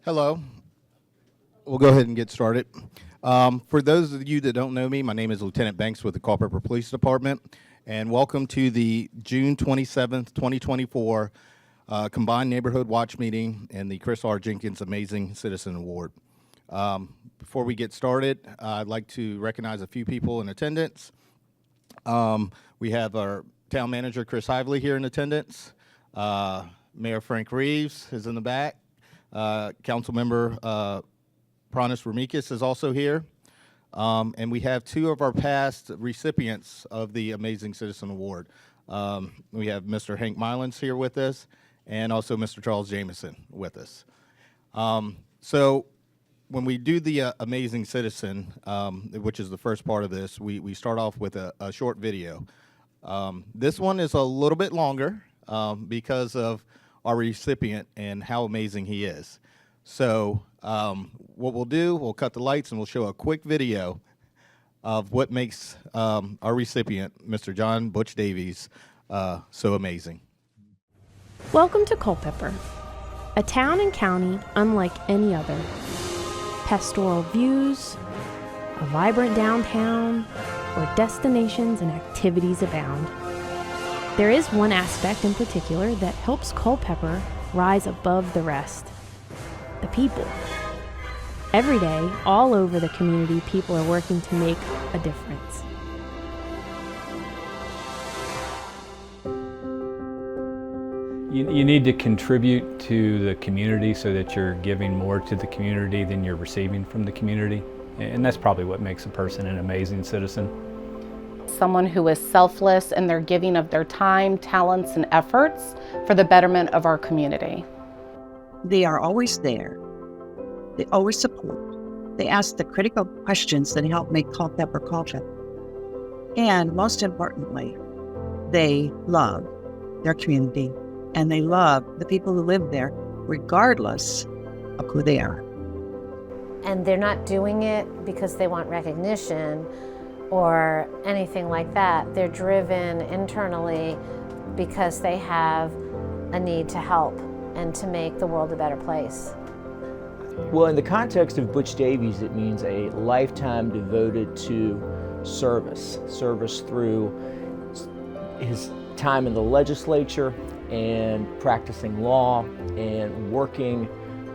Hello. We'll go ahead and get started. For those of you that don't know me, my name is Lieutenant Banks with the Culpeepr Police Department, and welcome to the June 27th, 2024 Combined Neighborhood Watch Meeting and the Chris R. Jenkins Amazing Citizen Award. Before we get started, I'd like to recognize a few people in attendance. We have our Town Manager, Chris Hively, here in attendance. Mayor Frank Reeves is in the back. Councilmember Pranis Ramikis is also here. And we have two of our past recipients of the Amazing Citizen Award. We have Mr. Hank Mylans here with us, and also Mr. Charles Jameson with us. So when we do the Amazing Citizen, which is the first part of this, we start off with a short video. This one is a little bit longer because of our recipient and how amazing he is. So what we'll do, we'll cut the lights and we'll show a quick video of what makes our recipient, Mr. John Butch Davies, so amazing. Welcome to Culpeepr, a town and county unlike any other. Pastoral views, a vibrant downtown, where destinations and activities abound. There is one aspect in particular that helps Culpeepr rise above the rest: the people. Every day, all over the community, people are working to make a difference. You need to contribute to the community so that you're giving more to the community than you're receiving from the community. And that's probably what makes a person an amazing citizen. Someone who is selfless in their giving of their time, talents, and efforts for the betterment of our community. They are always there. They always support. They ask the critical questions that help make Culpeepr Culpeepr. And most importantly, they love their community and they love the people who live there, regardless of who they are. And they're not doing it because they want recognition or anything like that. They're driven internally because they have a need to help and to make the world a better place. Well, in the context of Butch Davies, it means a lifetime devoted to service through his time in the legislature and practicing law and working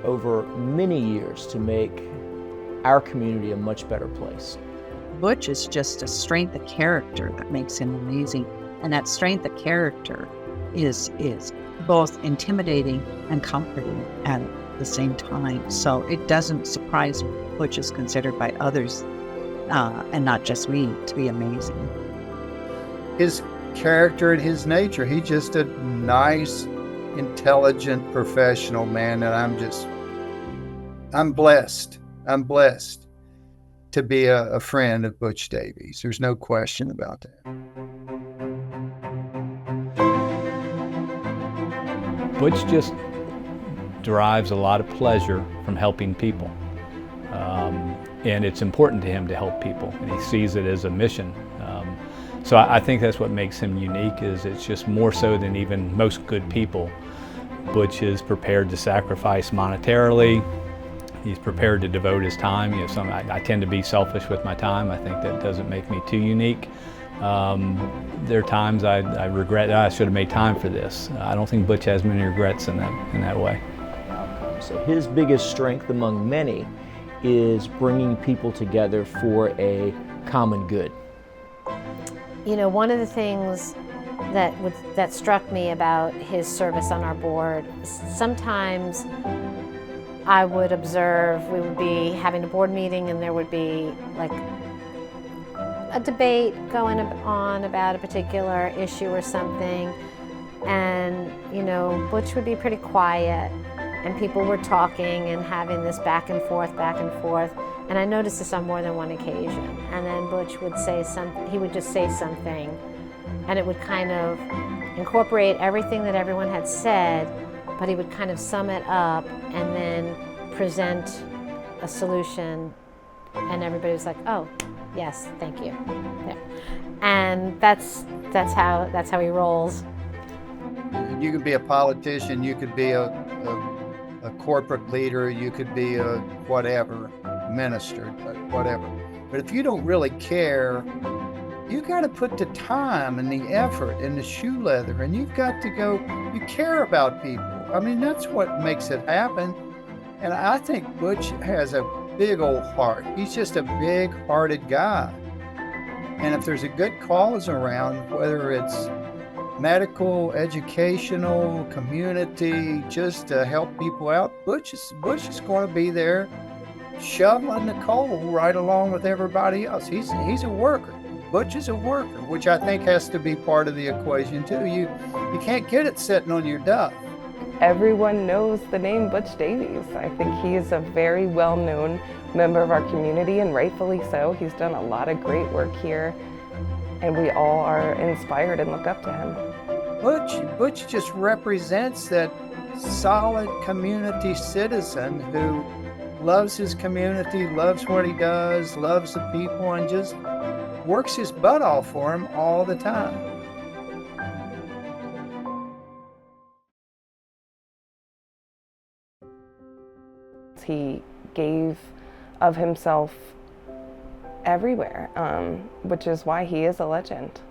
over many years to make our community a much better place. Butch is just a strength of character that makes him amazing. And that strength of character is both intimidating and comforting at the same time. So it doesn't surprise me. Butch is considered by others, and not just me, to be amazing. His character and his nature, he's just a nice, intelligent, professional man, and I'm blessed. I'm blessed to be a friend of Butch Davies. There's no question about that. Butch just derives a lot of pleasure from helping people. And it's important to him to help people, and he sees it as a mission. So I think that's what makes him unique, is it's just more so than even most good people. Butch is prepared to sacrifice monetarily. He's prepared to devote his time. I tend to be selfish with my time. I think that doesn't make me too unique. There are times I regret, I should have made time for this. I don't think Butch has many regrets in that way. So his biggest strength among many is bringing people together for a common good. You know, one of the things that struck me about his service on our board, sometimes I would observe, we would be having a board meeting and there would be like a debate going on about a particular issue or something, and Butch would be pretty quiet and people were talking and having this back and forth, and I noticed this on more than one occasion. And then Butch would say something, he would just say something, and it would kind of incorporate everything that everyone had said, but he would kind of sum it up and then present a solution, and everybody was like, oh, yes, thank you. Yeah. And that's how he rolls. You can be a politician, you could be a a corporate leader, you could be a whatever, minister, but whatever. But if you don't really care, you got to put the time and the effort and the shoe leather, and you've got to go, you care about people. I mean, that's what makes it happen. And I think Butch has a big old heart. He's just a big-hearted guy. And if there's a good cause around, whether it's medical, educational, community, just to help people out, Butch is going to be there shoveling the coal right along with everybody else. He's a worker. Butch is a worker, which I think has to be part of the equation too. You can't get it sitting on your duff. Everyone knows the name Butch Davies. I think he is a very well-known member of our community, and rightfully so. He's done a lot of great work here, and we all are inspired and look up to him. Butch just represents that solid community citizen who loves his community, loves what he does, loves the people, and just works his butt off for him all the time. He gave of himself everywhere, which is why he is a legend.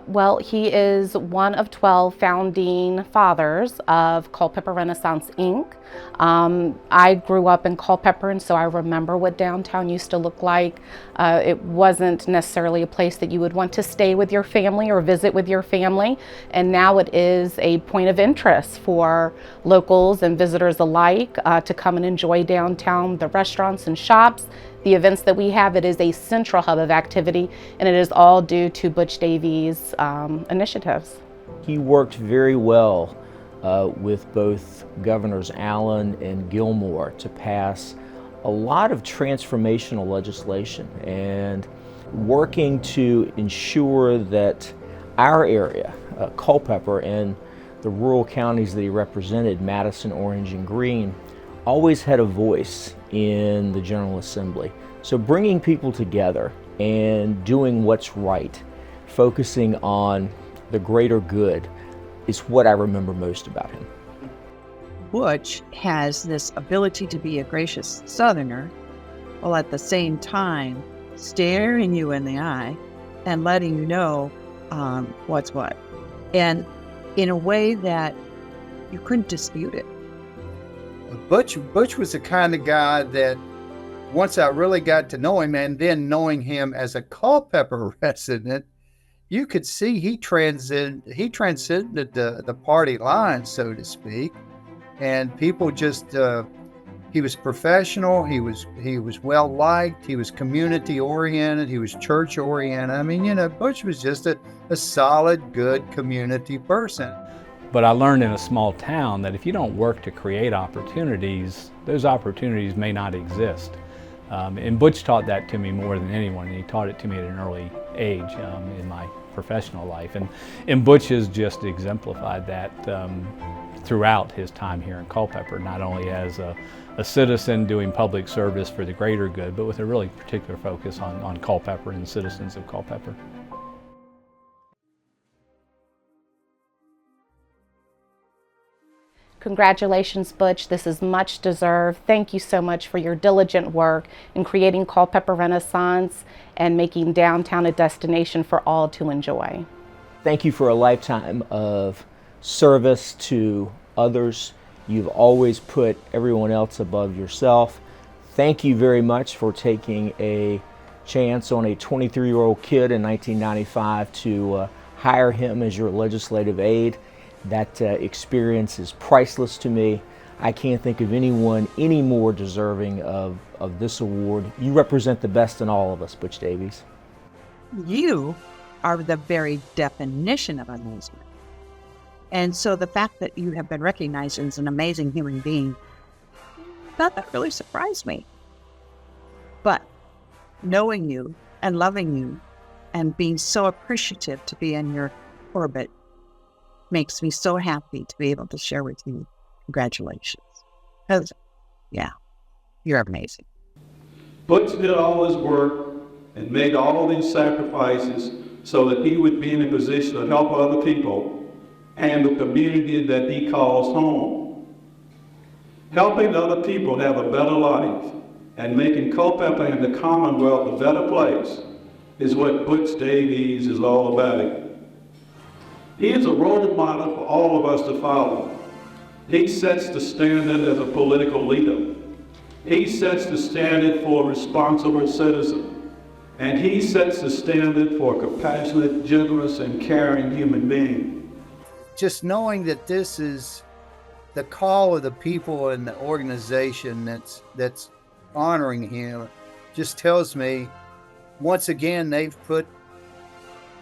Well, he is one of 12 founding fathers of Culpeepr Renaissance, Inc. I grew up in Culpeepr, and so I remember what downtown used to look like. It wasn't necessarily a place that you would want to stay with your family or visit with your family, and now it is a point of interest for locals and visitors alike to come and enjoy downtown, the restaurants and shops, the events that we have. It is a central hub of activity, and it is all due to Butch Davies' initiatives. He worked very well with both Governors Allen and Gilmore to pass a lot of transformational legislation and working to ensure that our area, Culpeepr, and the rural counties that he represented, Madison, Orange, and Greene, always had a voice in the General Assembly. So bringing people together and doing what's right, focusing on the greater good, is what I remember most about him. Butch has this ability to be a gracious Southerner, while at the same time staring you in the eye and letting you know what's what. And in a way that you couldn't dispute it. Butch was the kind of guy that once I really got to know him, and then knowing him as a Culpeepr resident, you could see he transcended the party line, so to speak. And people just, he was professional, he was well liked, he was community oriented, he was church oriented. I mean, Butch was just a solid, good community person. But I learned in a small town that if you don't work to create opportunities, those opportunities may not exist. And Butch taught that to me more than anyone, and he taught it to me at an early age in my professional life. And Butch has just exemplified that throughout his time here in Culpeepr, not only as a citizen doing public service for the greater good, but with a really particular focus on Culpeepr and the citizens of Culpeepr. Congratulations, Butch. This is much deserved. Thank you so much for your diligent work in creating Culpeepr Renaissance and making downtown a destination for all to enjoy. Thank you for a lifetime of service to others. You've always put everyone else above yourself. Thank you very much for taking a chance on a 23-year-old kid in 1995 to hire him as your legislative aide. That experience is priceless to me. I can't think of anyone any more deserving of this award. You represent the best in all of us, Butch Davies. You are the very definition of amazement. And so the fact that you have been recognized as an amazing human being, that really surprised me. But knowing you and loving you and being so appreciative to be in your orbit makes me so happy to be able to share with you. Congratulations. Because, yeah, you're amazing. Butch did all his work and made all these sacrifices so that he would be in a position to help other people. and the community that he calls home. Helping other people have a better life and making Culpeper and the Commonwealth a better place is what Butch Davies is all about. He is a role model for all of us to follow. He sets the standard as a political leader. He sets the standard for a responsible citizen. And he sets the standard for a compassionate, generous, and caring human being. Just knowing that this is the call of the people in the organization that's honoring him just tells me, once again, they've put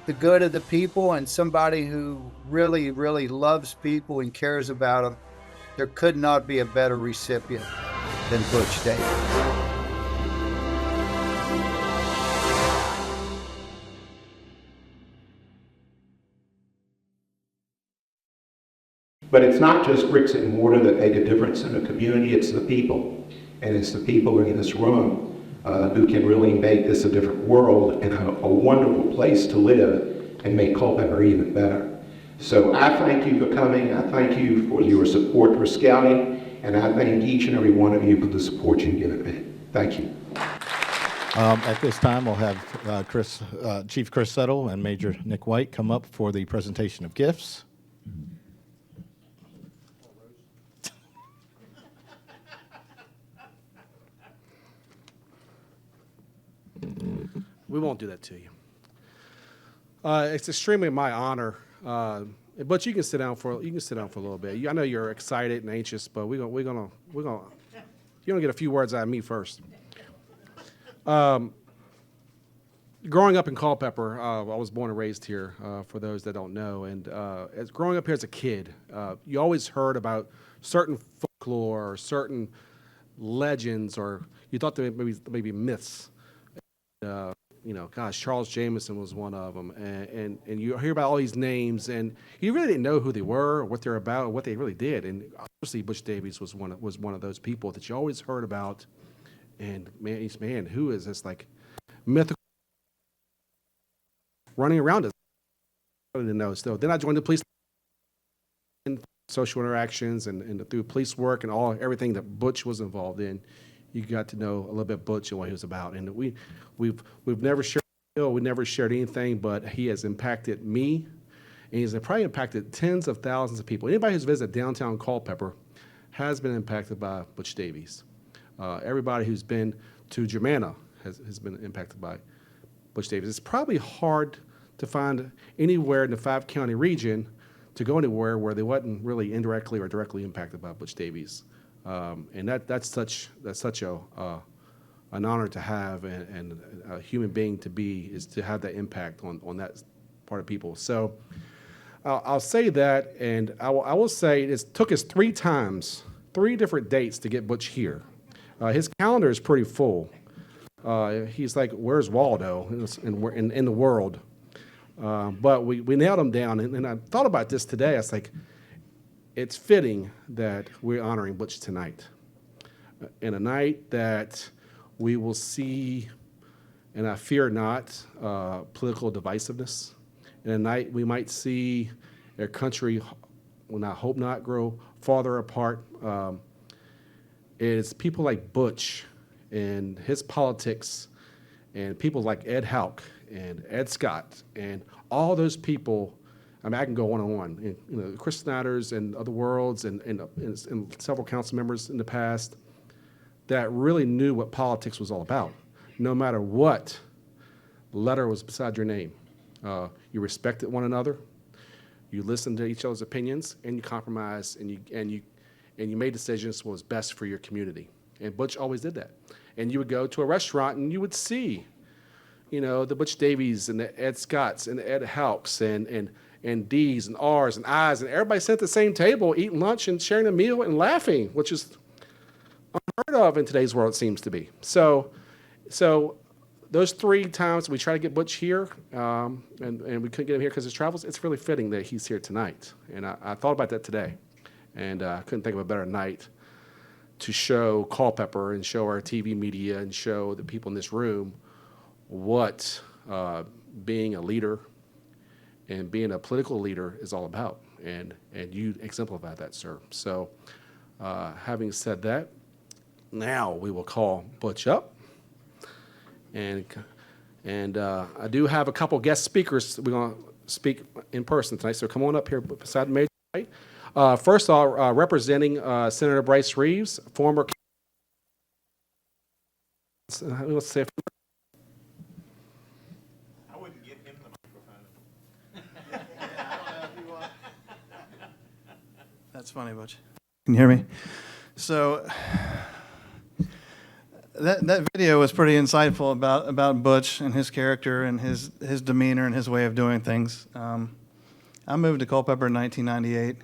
the good of the people and somebody who really, really loves people and cares about them. There could not be a better recipient than Butch Davies. But it's not just bricks and mortar that make a difference in a community, it's the people. And it's the people in this room who can really make this a different world and a wonderful place to live and make Culpeper even better. So I thank you for coming, I thank you for your support for Scouting, and I thank each and every one of you for the support you've given me. Thank you. At this time, we'll have Chief Chris Settle and Major Nick White come up for the presentation of gifts. We won't do that to you. It's extremely my honor. But you can sit down for a little bit. I know you're excited and anxious, but you're gonna get a few words out of me first. Growing up in Culpeper, I was born and raised here. For those that don't know, and as growing up here as a kid, you always heard about certain folklore or certain legends, or you thought there maybe myths. Gosh, Charles Jameson was one of them, and you hear about all these names, and you really didn't know who they were, or what they're about, or what they really did. And obviously, Butch Davies was one of those people that you always heard about. And man, who is this like mythical running around us? I didn't know. Still, then I joined the police, and social interactions, and through police work and everything that Butch was involved in. You got to know a little bit Butch and what he was about, and we've never shared anything, but he has impacted me, and he's probably impacted tens of thousands of people. Anybody who's visited downtown Culpeper has been impacted by Butch Davies. Everybody who's been to Germanna has been impacted by Butch Davies. It's probably hard to find anywhere in the 5-county region to go anywhere where they wasn't really indirectly or directly impacted by Butch Davies. And that's such an honor to have, and a human being to be, is to have that impact on that part of people. So I'll say that, and I will say it took us 3 different dates to get Butch here. His calendar is pretty full. He's like, where's Waldo in the world? But we nailed him down, and I thought about this today. I was like, it's fitting that we're honoring Butch tonight, in a night that we will see, and I fear not, political divisiveness. In a night we might see our country, and I hope not, grow farther apart. It's people like Butch and his politics, and people like Ed Houck and Ed Scott, and all those people. I mean, I can go on and on. And, Chris Snyder's and other worlds, and several council members in the past that really knew what politics was all about. No matter what letter was beside your name, you respected one another, you listened to each other's opinions, and you compromised, and you made decisions what was best for your community. And Butch always did that. And you would go to a restaurant, and you would see, the Butch Davies and the Ed Scotts and the Ed Houcks and D's and R's and I's, and everybody sat at the same table, eating lunch and sharing a meal and laughing, which is unheard of in today's world, it seems to be. So those 3 times we tried to get Butch here, and we couldn't get him here because of his travels, it's really fitting that he's here tonight. And I thought about that today, and I couldn't think of a better night to show Culpeper and show our TV media and show the people in this room what being a leader and being a political leader is all about. and you exemplify that, sir. So, having said that, now we will call Butch up, and I do have a couple guest speakers. We're going to speak in person tonight, so come on up here beside the major. Right? First of all, representing Senator Bryce Reeves, former. Let's say. I wouldn't give him the microphone. That's funny, Butch. Can you hear me? So that video was pretty insightful about Butch and his character and his demeanor and his way of doing things. I moved to Culpeper in 1998,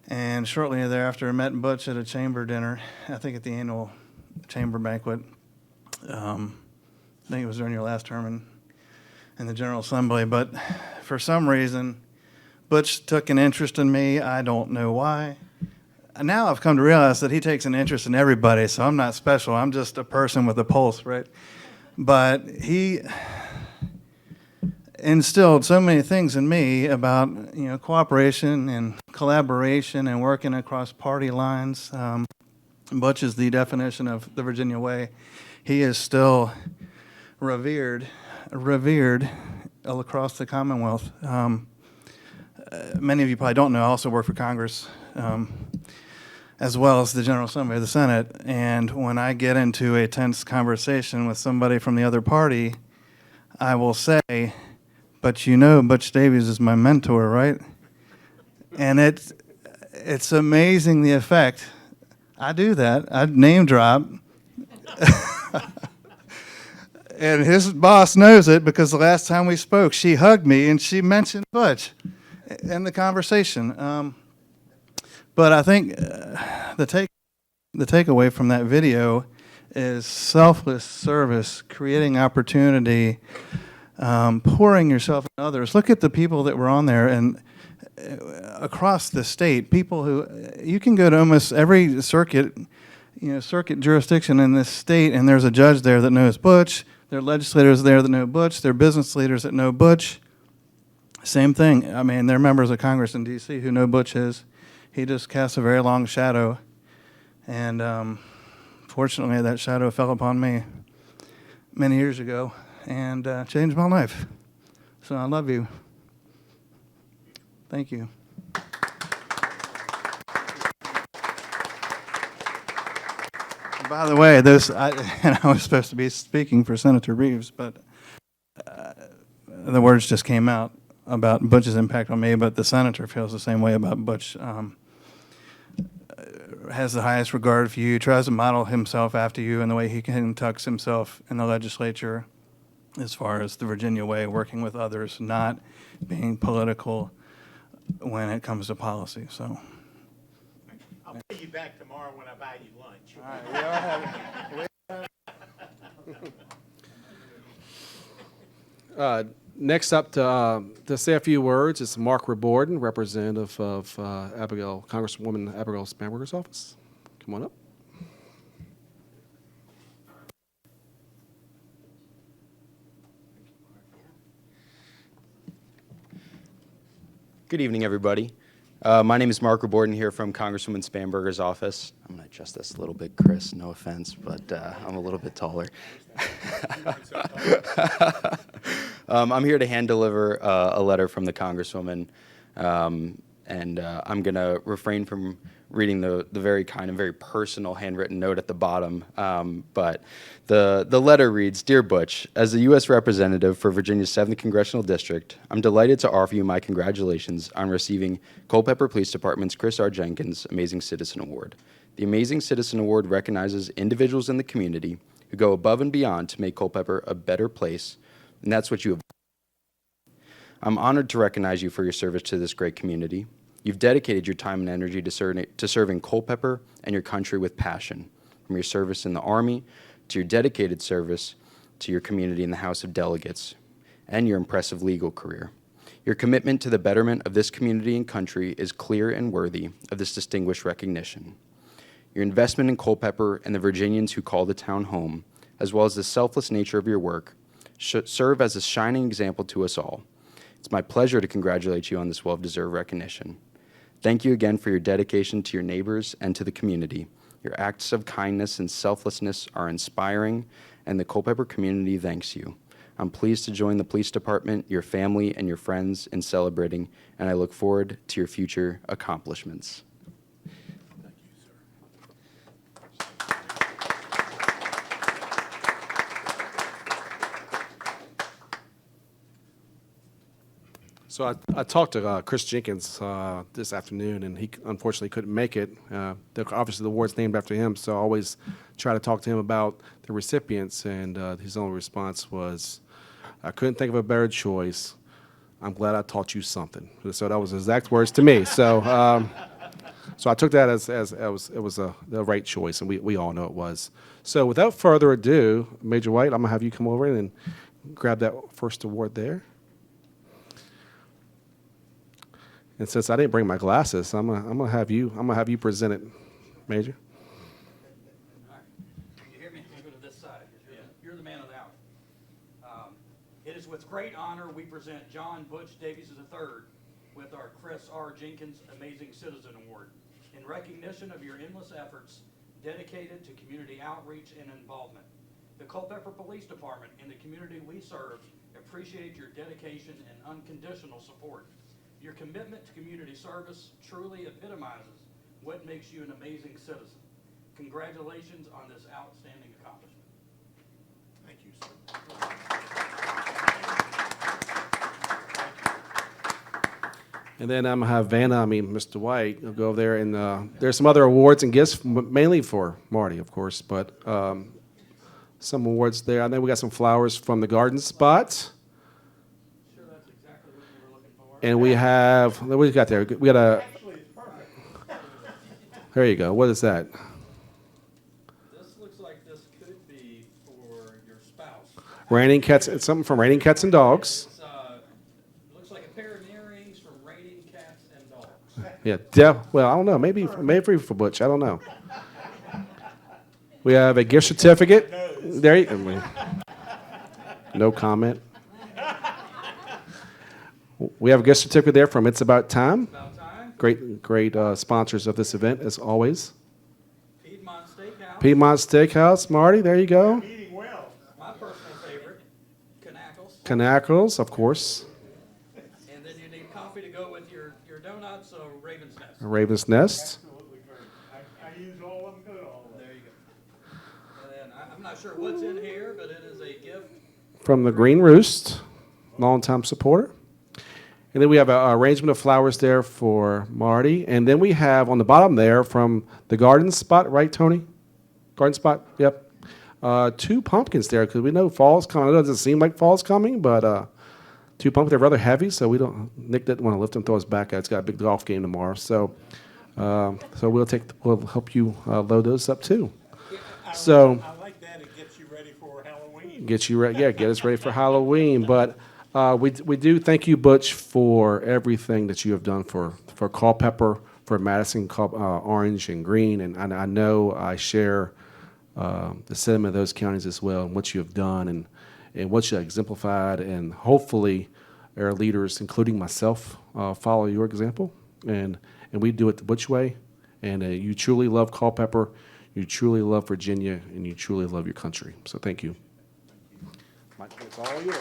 and shortly thereafter I met Butch at a chamber dinner, I think at the annual chamber banquet. I think it was during your last term in the General Assembly, but for some reason, Butch took an interest in me. I don't know why. Now I've come to realize that he takes an interest in everybody, so I'm not special. I'm just a person with a pulse, right? But he instilled so many things in me about, cooperation and collaboration and working across party lines. Butch is the definition of the Virginia way. He is still revered all across the Commonwealth. Many of you probably don't know, I also work for Congress, as well as the General Assembly of the Senate. And when I get into a tense conversation with somebody from the other party, I will say, but Butch Davies is my mentor, right? And it's amazing the effect. I do that. I name drop. And his boss knows it because the last time we spoke, she hugged me and she mentioned Butch in the conversation. But I think the takeaway from that video is selfless service, creating opportunity, pouring yourself in others. Look at the people that were on there and across the state, people who you can go to almost every circuit jurisdiction in this state, and there's a judge there that knows Butch. There are legislators there that know Butch. There are business leaders that know Butch. Same thing. I mean, there are members of Congress in D.C. who know Butch is. He just casts a very long shadow. And fortunately, that shadow fell upon me many years ago and changed my life. So I love you. Thank you. By the way, I was supposed to be speaking for Senator Reeves, but the words just came out about Butch's impact on me, but the senator feels the same way about Butch. Has the highest regard for you, tries to model himself after you in the way he conducts himself in the legislature as far as the Virginia way, working with others, not being political when it comes to policy. So I'll pay you back tomorrow when I buy you lunch. all right, we are having. Next up to say a few words is Mark Reborden, representative of Congresswoman Abigail Spanberger's office. Come on up. Good evening, everybody. My name is Mark Reborden here from Congresswoman Spanberger's office. I'm going to adjust this a little bit, Chris, no offense, but I'm a little bit taller. I'm here to hand deliver a letter from the Congresswoman, and I'm going to refrain from reading the very kind and very personal handwritten note at the bottom. But the letter reads, Dear Butch, as the U.S. Representative for Virginia's 7th Congressional District, I'm delighted to offer you my congratulations on receiving Culpeper Police Department's Chris R. Jenkins Amazing Citizen Award. The Amazing Citizen Award recognizes individuals in the community who go above and beyond to make Culpeper a better place, and that's what you have. I'm honored to recognize you for your service to this great community. You've dedicated your time and energy to serving Culpeper and your country with passion, from your service in the Army to your dedicated service to your community in the House of Delegates and your impressive legal career. Your commitment to the betterment of this community and country is clear and worthy of this distinguished recognition. Your investment in Culpeper and the Virginians who call the town home, as well as the selfless nature of your work, should serve as a shining example to us all. It's my pleasure to congratulate you on this well-deserved recognition. Thank you again for your dedication to your neighbors and to the community. Your acts of kindness and selflessness are inspiring, and the Culpeper community thanks you. I'm pleased to join the police department, your family, and your friends in celebrating, and I look forward to your future accomplishments. So I talked to Chris Jenkins this afternoon, and he unfortunately couldn't make it. Obviously, the award's named after him, so I always try to talk to him about the recipients, and his only response was, "I couldn't think of a better choice. I'm glad I taught you something." So that was his exact words to me. So I took that as it was the right choice, and we all know it was. So without further ado, Major White, I'm gonna have you come over and grab that first award there. And since I didn't bring my glasses, I'm gonna have you present it, Major. Can you hear me? I'll go to this side. You're the man of the hour. It is with great honor we present John Butch Davies III with our Chris R. Jenkins Amazing Citizen Award in recognition of your endless efforts dedicated to community outreach and involvement. The Culpeper Police Department and the community we serve appreciate your dedication and unconditional support. Your commitment to community service truly epitomizes what makes you an amazing citizen. Congratulations on this outstanding accomplishment. Thank you, sir. And then I'm gonna have Mr. White, will go over there, and there's some other awards and gifts, mainly for Marty, of course, but some awards there. I think we got some flowers from the garden spot. And we have, what do we got there? We got a, there you go. What is that? This looks like this could be for your spouse. Raining Cats, it's something from Raining Cats and Dogs. It looks like a pair of earrings from Raining Cats and Dogs. Yeah, well, I don't know. Maybe for Butch. I don't know. We have a gift certificate. There you go. No comment. We have a gift certificate there from It's About Time. Great sponsors of this event, as always. Piedmont Steakhouse. Marty, there you go. Eating well. My personal favorite, Canacles, of course. And then you need coffee to go with your donuts, so Raven's Nest. Raven's Nest. Absolutely great. I use all of them, good all of them. There you go. And then I'm not sure what's in here, but it is a gift. From the Green Roost, longtime supporter. And then we have an arrangement of flowers there for Marty. And then we have on the bottom there from the garden spot, right, Tony? Garden spot, yep. 2 pumpkins there, because we know fall's coming. It doesn't seem like fall's coming, but 2 pumpkins. They're rather heavy, so Nick didn't want to lift them, throw us back. It's got a big golf game tomorrow. So we'll help you load those up too. So I like that. It gets you ready for Halloween. Get us ready for Halloween. But we do thank you, Butch, for everything that you have done for Culpeper, for Madison, Orange, and Green. And I know I share the sentiment of those counties as well, and what you have done and what you have exemplified. And hopefully our leaders, including myself, follow your example. And we do it the Butch way. And you truly love Culpeper, you truly love Virginia, and you truly love your country. So thank you. Mike, it's all yours.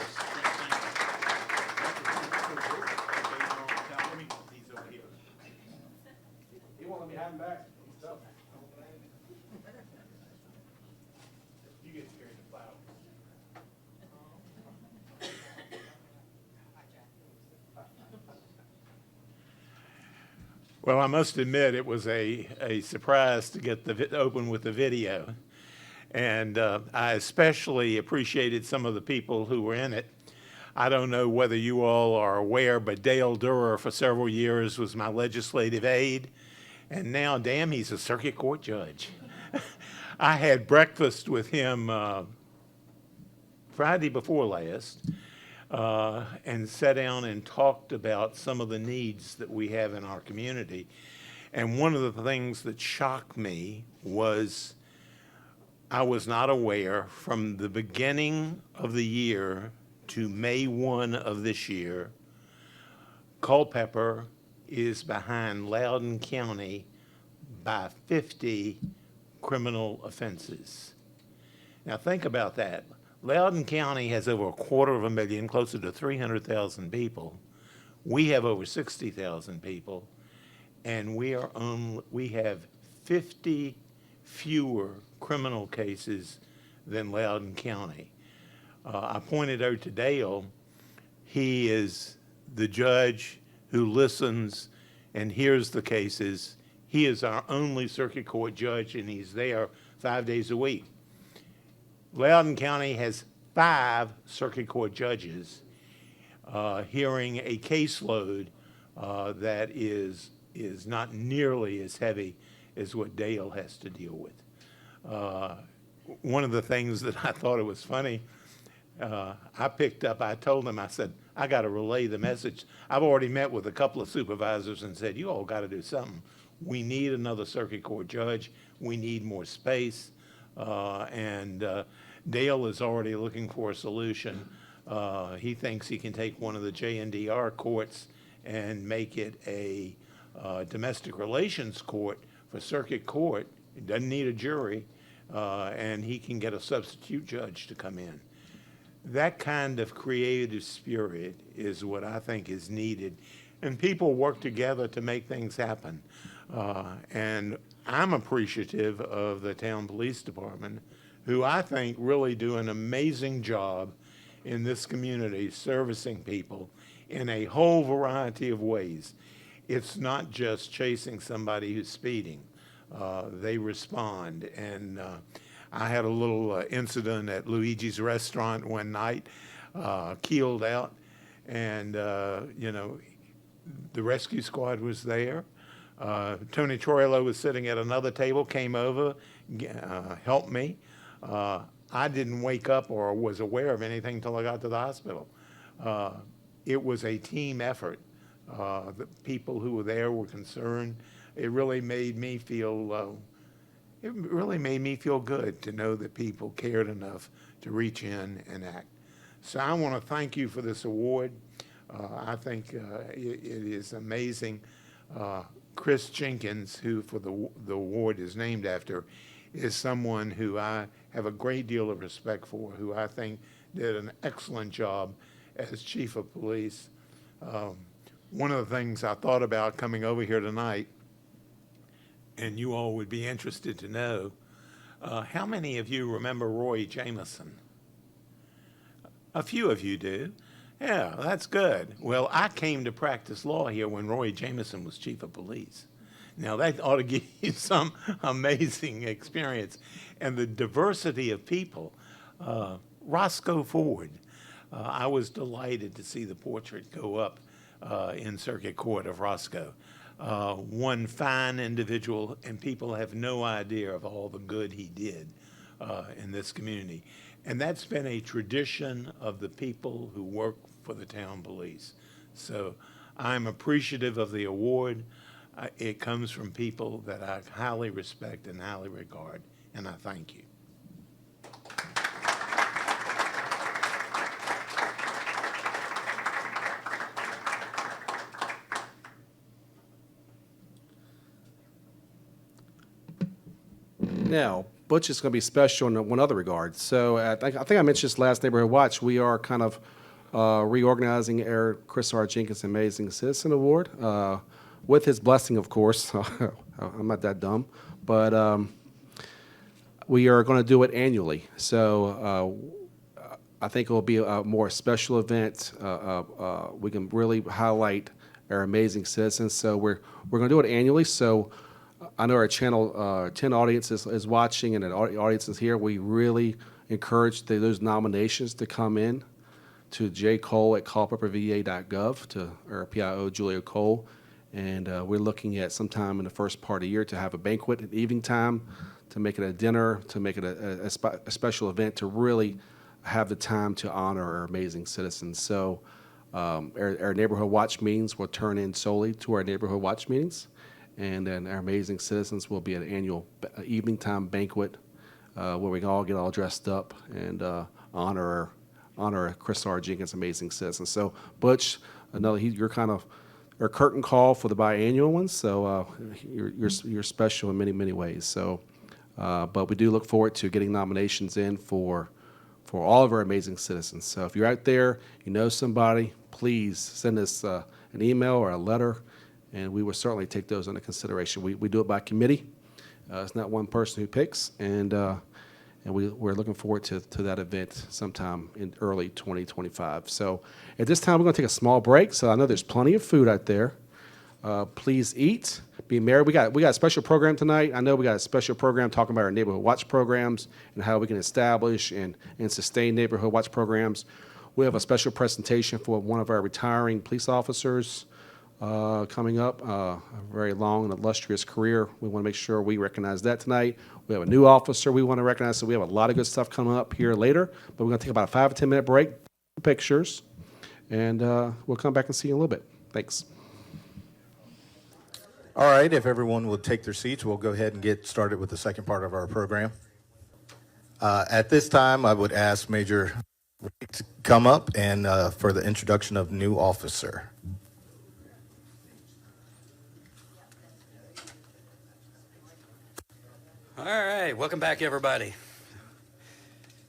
He won't let me have him back. You get to carry the flowers. Well, I must admit it was a surprise to get open with the video. And I especially appreciated some of the people who were in it. I don't know whether you all are aware, but Dale Durer for several years was my legislative aide. And now, damn, he's a circuit court judge. I had breakfast with him Friday before last and sat down and talked about some of the needs that we have in our community. And one of the things that shocked me was I was not aware from the beginning of the year to May 1 of this year, Culpeper is behind Loudoun County by 50 criminal offenses. Now think about that. Loudoun County has over 250,000, closer to 300,000 people. We have over 60,000 people, and we have 50 fewer criminal cases than Loudoun County. I pointed out to Dale, he is the judge who listens and hears the cases. He is our only circuit court judge, and he's there 5 days a week. Loudoun County has 5 circuit court judges hearing a caseload that is not nearly as heavy as what Dale has to deal with. One of the things that I thought it was funny, I told him, I said, I got to relay the message. I've already met with a couple of supervisors and said, you all got to do something. We need another circuit court judge. We need more space. Dale is already looking for a solution. He thinks he can take one of the JNDR courts and make it a domestic relations court for circuit court. It doesn't need a jury, and he can get a substitute judge to come in. That kind of creative spirit is what I think is needed, and people work together to make things happen. And I'm appreciative of the town police department, who I think really do an amazing job in this community servicing people in a whole variety of ways. It's not just chasing somebody who's speeding. They respond. And I had a little incident at Luigi's restaurant one night, keeled out, and the rescue squad was there. Tony Troilo was sitting at another table, came over, helped me. I didn't wake up or was aware of anything until I got to the hospital. It was a team effort. The people who were there were concerned. It really made me feel good to know that people cared enough to reach in and act. So I want to thank you for this award. I think it is amazing. Chris Jenkins, who for the award is named after, is someone who I have a great deal of respect for, who I think did an excellent job as chief of police. One of the things I thought about coming over here tonight, and you all would be interested to know, how many of you remember Roy Jameson? A few of you do. Yeah, that's good. Well, I came to practice law here when Roy Jameson was chief of police. Now, that ought to give you some amazing experience. And the diversity of people. Roscoe Ford, I was delighted to see the portrait go up in Circuit Court of Roscoe. One fine individual, and people have no idea of all the good he did in this community. And that's been a tradition of the people who work for the town police. So I'm appreciative of the award. It comes from people that I highly respect and highly regard, and I thank you. Now, Butch is going to be special in one other regard. So I think I mentioned this last Neighborhood Watch. We are kind of reorganizing our Chris R. Jenkins Amazing Citizen Award with his blessing, of course. I'm not that dumb. But we are going to do it annually. So I think it will be a more special event. We can really highlight our amazing citizens. So we're going to do it annually. So I know our Channel 10 audience is watching, and the audience is here. We really encourage those nominations to come in to jcole@culpeprva.gov, to our PIO Julia Cole. And we're looking at sometime in the first part of the year to have a banquet at evening time, to make it a dinner, to make it a special event, to really have the time to honor our amazing citizens. So our Neighborhood Watch meetings will turn in solely to our Neighborhood Watch meetings. And then our amazing citizens will be an annual evening time banquet where we can all get all dressed up and honor Chris R. Jenkins Amazing Citizens. So Butch, you're kind of or curtain call for the biannual ones. So you're special in many, many ways. So, but we do look forward to getting nominations in for all of our amazing citizens. So if you're out there, you know somebody, please send us an email or a letter, and we will certainly take those into consideration. We do it by committee. It's not one person who picks, and we're looking forward to that event sometime in early 2025. So at this time, we're going to take a small break. So I know there's plenty of food out there. Please eat, be merry. We got a special program tonight. I know we got a special program talking about our neighborhood watch programs and how we can establish and sustain neighborhood watch programs. We have a special presentation for one of our retiring police officers coming up, a very long and illustrious career. We want to make sure we recognize that tonight. We have a new officer we want to recognize, so we have a lot of good stuff coming up here later. But we're going to take about a 5 to 10 minute break, pictures, and we'll come back and see you in a little bit. Thanks. All right, if everyone will take their seats, we'll go ahead and get started with the second part of our program. At this time, I would ask Major Rick to come up and for the introduction of new officer. All right, welcome back, everybody.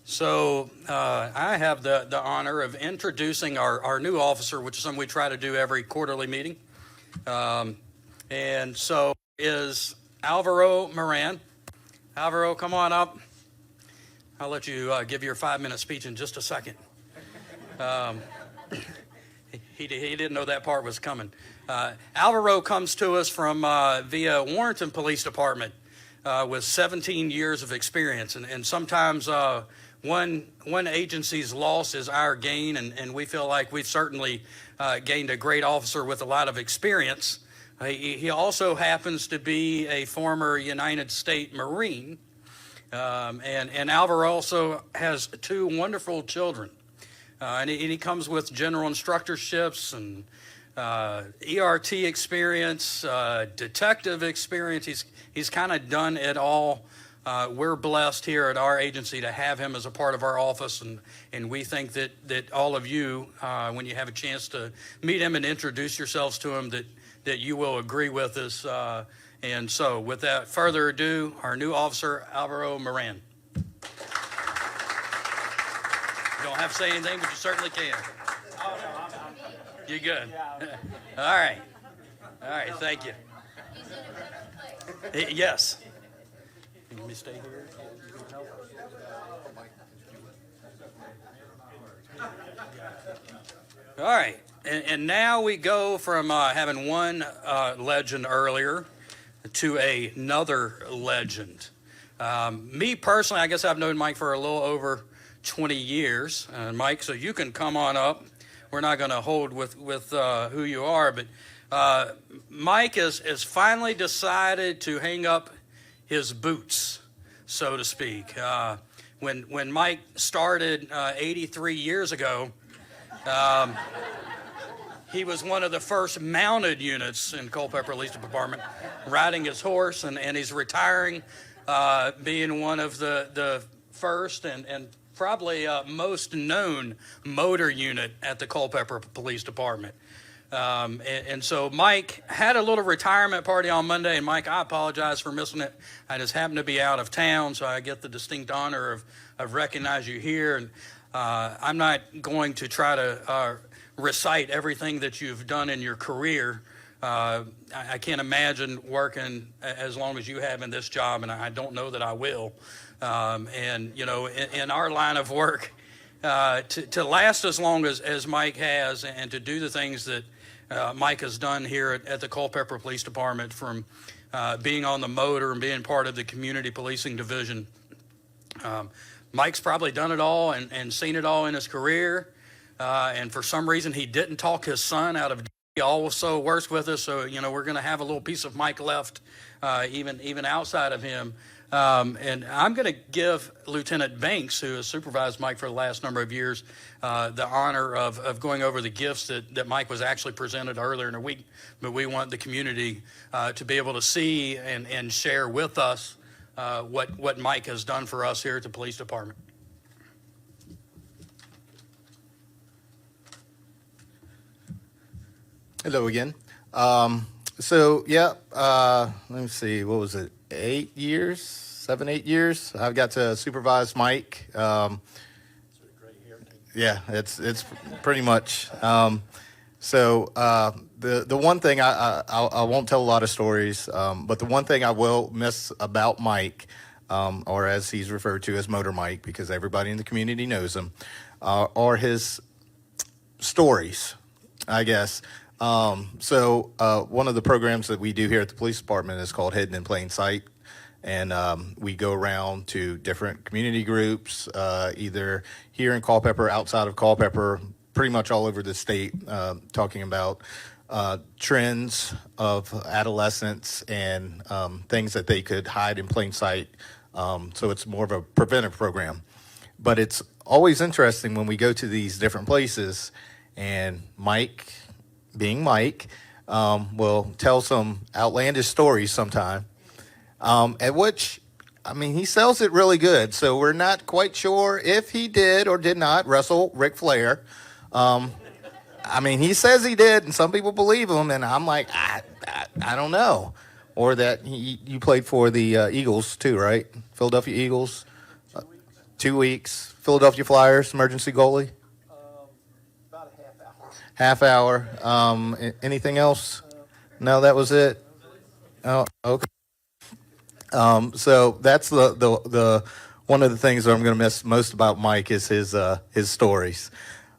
So I have the honor of introducing our new officer, which is something we try to do every quarterly meeting. And so is Alvaro Moran. Alvaro, come on up. I'll let you give your 5-minute speech in just a second. He didn't know that part was coming. Alvaro comes to us from via Warrenton Police Department with 17 years of experience. And sometimes one agency's loss is our gain, and we feel like we've certainly gained a great officer with a lot of experience. He also happens to be a former United States Marine, and Alvaro also has 2 wonderful children. And he comes with general instructorships and ERT experience, detective experience. He's kind of done it all. We're blessed here at our agency to have him as a part of our office, and we think that all of you, when you have a chance to meet him and introduce yourselves to him, that you will agree with us. And so without further ado, our new officer, Alvaro Moran. You don't have to say anything, but you certainly can. Oh, no, you're good. All right. All right, thank you. Yes. Let me stay here. All right. And now we go from having one legend earlier to another legend. Me personally, I guess I've known Mike for a little over 20 years. Mike, so you can come on up. We're not going to hold with who you are, but Mike has finally decided to hang up his boots, so to speak. When Mike started 83 years ago, he was one of the first mounted units in Culpeepr Police Department, riding his horse, and he's retiring, being one of the first and probably most known motor unit at the Culpeepr Police Department. And so Mike had a little retirement party on Monday, and Mike, I apologize for missing it. I just happened to be out of town, so I get the distinct honor of recognizing you here. And I'm not going to try to recite everything that you've done in your career. I can't imagine working as long as you have in this job, and I don't know that I will. And, you know, in our line of work, to last as long as Mike has, and to do the things that Mike has done here at the Culpeepr Police Department, from being on the motor and being part of the community policing division. Mike's probably done it all and seen it all in his career. And for some reason, he didn't talk his son out of he also works with us. So, you know, we're going to have a little piece of Mike left, even outside of him. And I'm going to give Lieutenant Banks, who has supervised Mike for the last number of years, the honor of going over the gifts that Mike was actually presented earlier in the week. But we want the community to be able to see and share with us what Mike has done for us here at the police department. Hello again. So yeah, let me see. What was it? 8 years, 7, 8 years. I've got to supervise Mike. Yeah, it's pretty much. The one thing I won't tell a lot of stories, but the one thing I will miss about Mike, or as he's referred to as Motor Mike, because everybody in the community knows him, are his stories, I guess. One of the programs that we do here at the police department is called Hidden in Plain Sight. And we go around to different community groups, either here in Culpeper, outside of Culpeper, pretty much all over the state, talking about trends of adolescents and things that they could hide in plain sight. So it's more of a preventive program. But it's always interesting when we go to these different places and Mike, being Mike, will tell some outlandish stories sometime, at which, I mean, he sells it really good. So we're not quite sure if he did or did not wrestle Ric Flair. I mean, he says he did, and some people believe him, and I'm like, I don't know. Or that you played for the Eagles too, right? Philadelphia Eagles. 2 weeks. Philadelphia Flyers, emergency goalie. About a half hour. Half hour. Anything else? No, that was it. Oh, okay. So that's the one of the things that I'm going to miss most about Mike is his stories.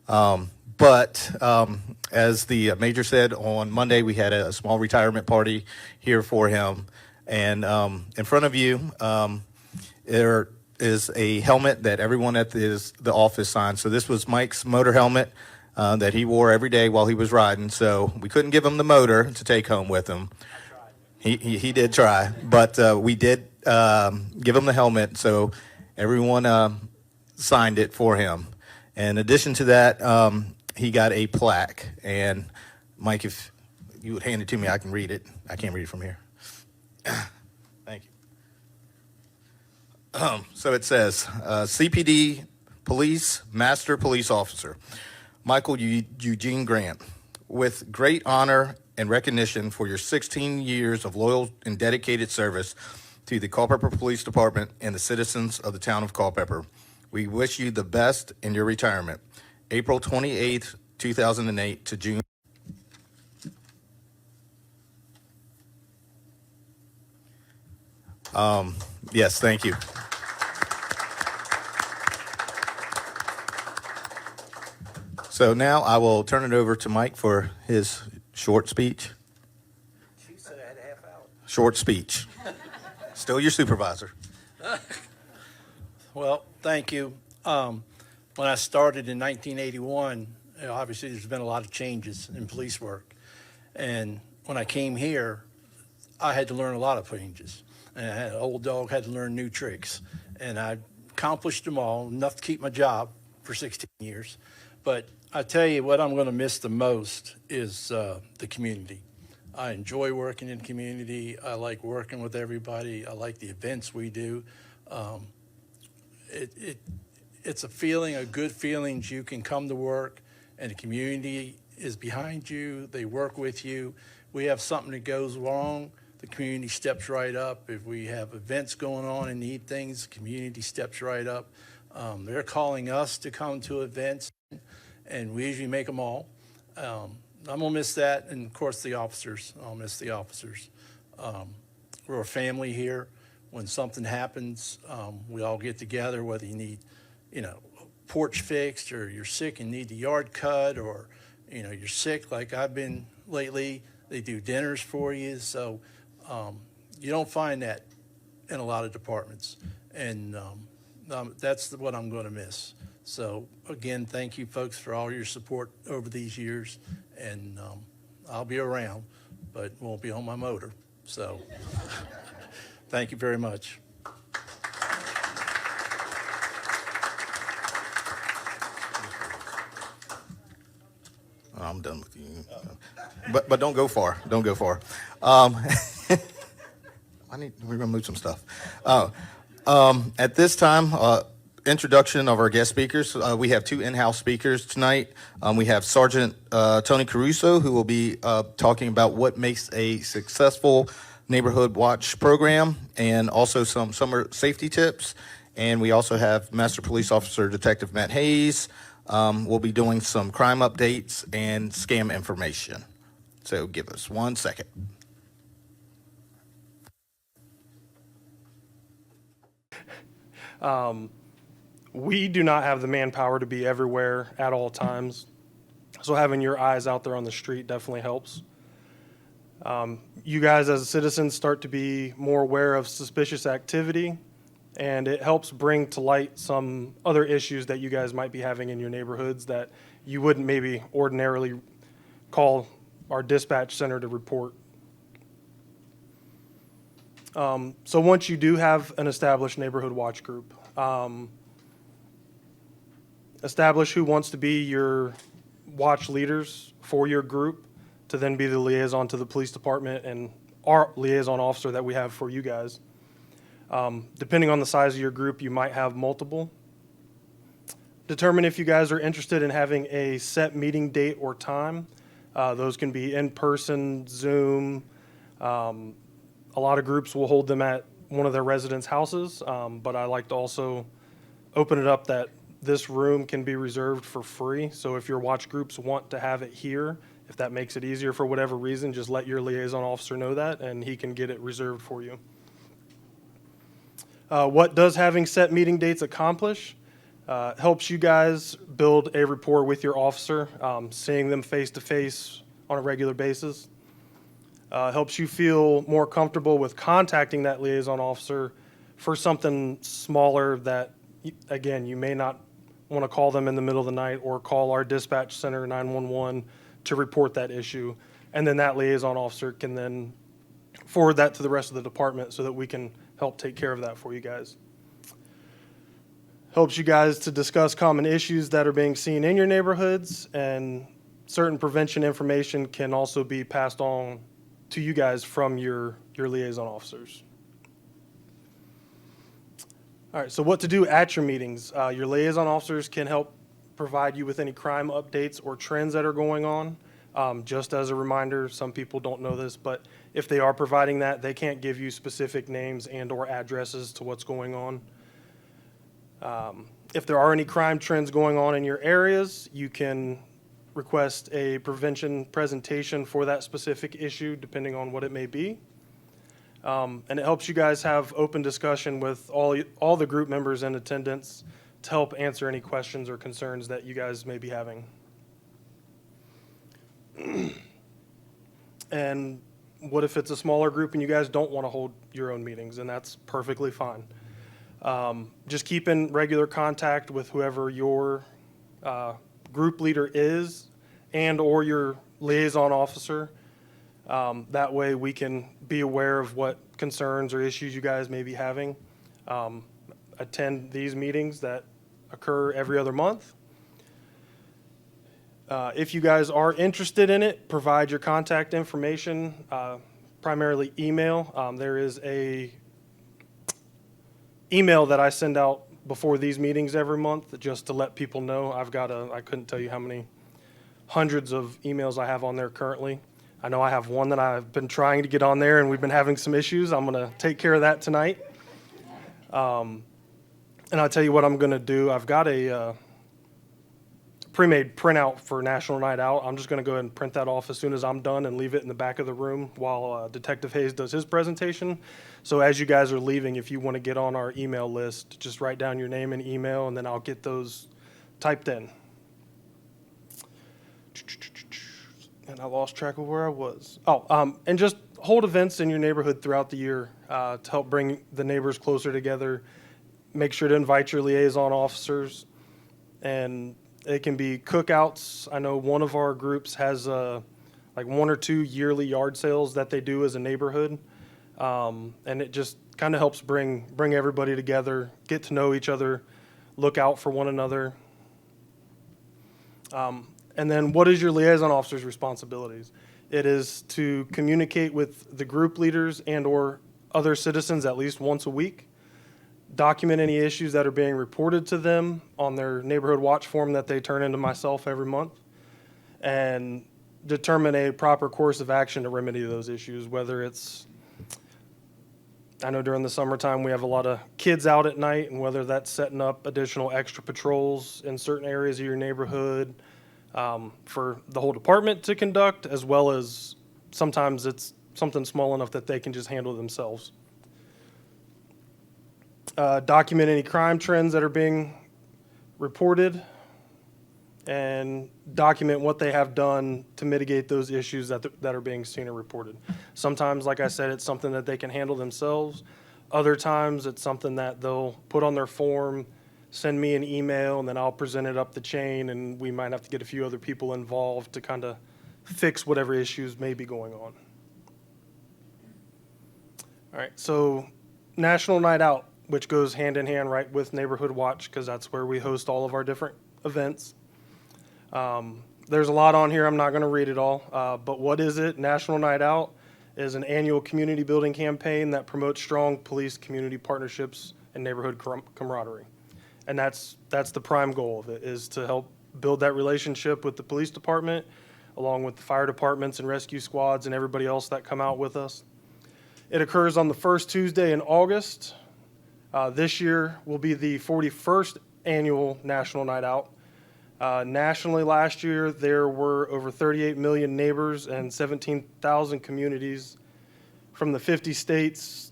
But as the major said, on Monday we had a small retirement party here for him, and in front of you there is a helmet that everyone at the office signed. So this was Mike's motor helmet that he wore every day while he was riding. So we couldn't give him the motor to take home with him. He did try, but we did give him the helmet. So everyone signed it for him. In addition to that, he got a plaque. And Mike, if you would hand it to me, I can read it. I can't read it from here. Thank you. So it says, CPD Police Master Police Officer, Michael Eugene Grant, with great honor and recognition for your 16 years of loyal and dedicated service to the Culpeper Police Department and the citizens of the town of Culpeper. We wish you the best in your retirement. April 28th, 2008 to June. Yes, thank you. So now I will turn it over to Mike for his short speech. She said I had a half hour. Short speech. Still your supervisor. Well, thank you. When I started in 1981, obviously there's been a lot of changes in police work. And when I came here, I had to learn a lot of changes. And I had an old dog, had to learn new tricks. And I accomplished them all, enough to keep my job for 16 years. But I tell you what I'm going to miss the most is the community. I enjoy working in the community. I like working with everybody. I like the events we do. It's a feeling, a good feeling. You can come to work and the community is behind you. They work with you. We have something that goes wrong, the community steps right up. If we have events going on and need things, the community steps right up. They're calling us to come to events, and we usually make them all. I'm gonna miss that, and of course the officers. I'll miss the officers. We're a family here. When something happens, we all get together, whether you need, porch fixed, or you're sick and need the yard cut, or, you're sick like I've been lately. They do dinners for you. So you don't find that in a lot of departments. And that's what I'm going to miss. So again, thank you folks for all your support over these years. And I'll be around, but won't be on my motor. So thank you very much. I'm done with you. But don't go far. Don't go far. We're going to move some stuff. At this time, introduction of our guest speakers. We have two in-house speakers tonight. We have Sergeant Tony Caruso, who will be talking about what makes a successful neighborhood watch program, and also some summer safety tips. And we also have Master Police Officer Detective Matt Hayes. We'll be doing some crime updates and scam information. So give us 1 second. We do not have the manpower to be everywhere at all times. So having your eyes out there on the street definitely helps. You guys as citizens start to be more aware of suspicious activity, and it helps bring to light some other issues that you guys might be having in your neighborhoods that you wouldn't maybe ordinarily call our dispatch center to report. So once you do have an established neighborhood watch group, establish who wants to be your watch leaders for your group to then be the liaison to the police department and our liaison officer that we have for you guys. Depending on the size of your group, you might have multiple. Determine if you guys are interested in having a set meeting date or time. Those can be in person, Zoom. A lot of groups will hold them at one of their residents' houses, but I like to also open it up that this room can be reserved for free. So if your watch groups want to have it here, if that makes it easier for whatever reason, just let your liaison officer know that and he can get it reserved for you. What does having set meeting dates accomplish? Helps you guys build a rapport with your officer, seeing them face to face on a regular basis. Helps you feel more comfortable with contacting that liaison officer for something smaller that, again, you may not want to call them in the middle of the night or call our dispatch center 911 to report that issue. And then that liaison officer can then forward that to the rest of the department so that we can help take care of that for you guys. Helps you guys to discuss common issues that are being seen in your neighborhoods, and certain prevention information can also be passed on to you guys from your liaison officers. All right, so what to do at your meetings. Your liaison officers can help provide you with any crime updates or trends that are going on. Just as a reminder, some people don't know this, but if they are providing that, they can't give you specific names and or addresses to what's going on. If there are any crime trends going on in your areas, you can request a prevention presentation for that specific issue, depending on what it may be. And it helps you guys have open discussion with all the group members in attendance to help answer any questions or concerns that you guys may be having. And what if it's a smaller group and you guys don't want to hold your own meetings? And that's perfectly fine. Just keep in regular contact with whoever your group leader is and or your liaison officer. That way we can be aware of what concerns or issues you guys may be having. Attend these meetings that occur every other month. If you guys are interested in it, provide your contact information, primarily email. There is a email that I send out before these meetings every month just to let people know. I couldn't tell you how many hundreds of emails I have on there currently. I know I have one that I've been trying to get on there and we've been having some issues. I'm going to take care of that tonight. And I'll tell you what I'm going to do. I've got a pre-made printout for National Night Out. I'm just going to go ahead and print that off as soon as I'm done and leave it in the back of the room while Detective Hayes does his presentation. So as you guys are leaving, if you want to get on our email list, just write down your name and email, and then I'll get those typed in. And I lost track of where I was. And just hold events in your neighborhood throughout the year to help bring the neighbors closer together. Make sure to invite your liaison officers, and it can be cookouts. I know one of our groups has like 1 or 2 yearly yard sales that they do as a neighborhood, and it just kind of helps bring everybody together, get to know each other, look out for one another. And then what is your liaison officer's responsibilities? It is to communicate with the group leaders and or other citizens at least once a week. document any issues that are being reported to them on their neighborhood watch form that they turn into myself every month, and determine a proper course of action to remedy those issues, whether it's, I know during the summertime we have a lot of kids out at night, and whether that's setting up additional extra patrols in certain areas of your neighborhood for the whole department to conduct, as well as sometimes it's something small enough that they can just handle themselves. Document any crime trends that are being reported, and document what they have done to mitigate those issues that are being seen or reported. Sometimes, like I said, it's something that they can handle themselves. Other times, it's something that they'll put on their form, send me an email, and then I'll present it up the chain, and we might have to get a few other people involved to kind of fix whatever issues may be going on. All right, so National Night Out, which goes hand in hand right with Neighborhood Watch, because that's where we host all of our different events. There's a lot on here. I'm not going to read it all. But what is it? National Night Out is an annual community building campaign that promotes strong police community partnerships and neighborhood camaraderie. And that's the prime goal of it, is to help build that relationship with the police department, along with the fire departments and rescue squads and everybody else that come out with us. It occurs on the first Tuesday in August. This year will be the 41st annual National Night Out. Nationally last year, there were over 38 million neighbors and 17,000 communities from the 50 states,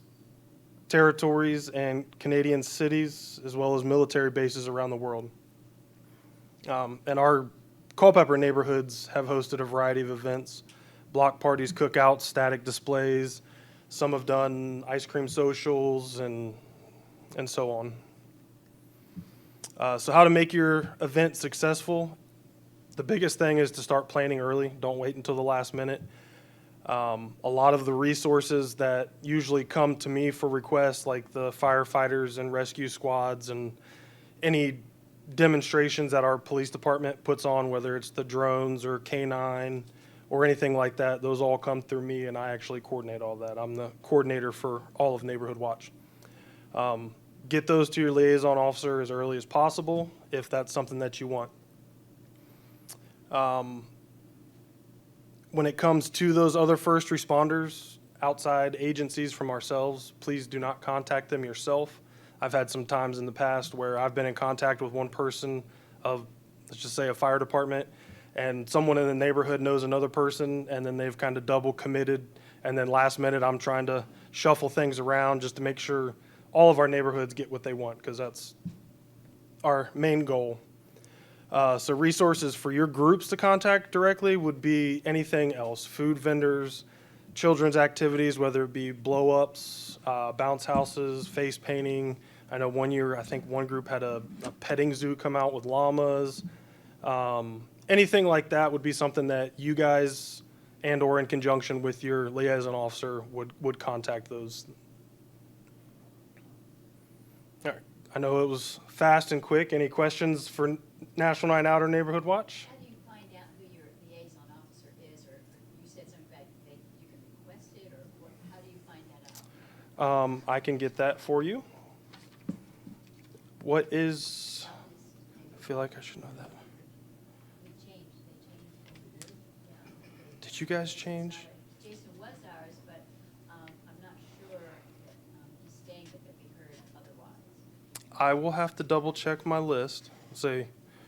territories, and Canadian cities, as well as military bases around the world. And our Culpeper neighborhoods have hosted a variety of events: block parties, cookouts, static displays. Some have done ice cream socials and so on. So how to make your event successful? The biggest thing is to start planning early. Don't wait until the last minute. A lot of the resources that usually come to me for requests, like the firefighters and rescue squads and any demonstrations that our police department puts on, whether it's the drones or K9 or anything like that, those all come through me, and I actually coordinate all that. I'm the coordinator for all of Neighborhood Watch. Get those to your liaison officer as early as possible if that's something that you want. When it comes to those other first responders, outside agencies from ourselves, please do not contact them yourself. I've had some times in the past where I've been in contact with one person of, let's just say, a fire department, and someone in the neighborhood knows another person, and then they've kind of double committed, and then last minute I'm trying to shuffle things around just to make sure all of our neighborhoods get what they want, because that's our main goal. So resources for your groups to contact directly would be anything else: food vendors, children's activities, whether it be blow-ups, bounce houses, face painting. I know one year, I think one group had a petting zoo come out with llamas. Anything like that would be something that you guys, and or in conjunction with your liaison officer, would contact those. All right. I know it was fast and quick. Any questions for National Night Out or Neighborhood Watch? How do you find out who your liaison officer is, or you said something about you can request it, or how do you find that out? I can get that for you. What is, I feel like I should know that. They changed. Did you guys change? Jason was ours, but I'm not sure he's staying that could be heard otherwise. I will have to double check my list. See,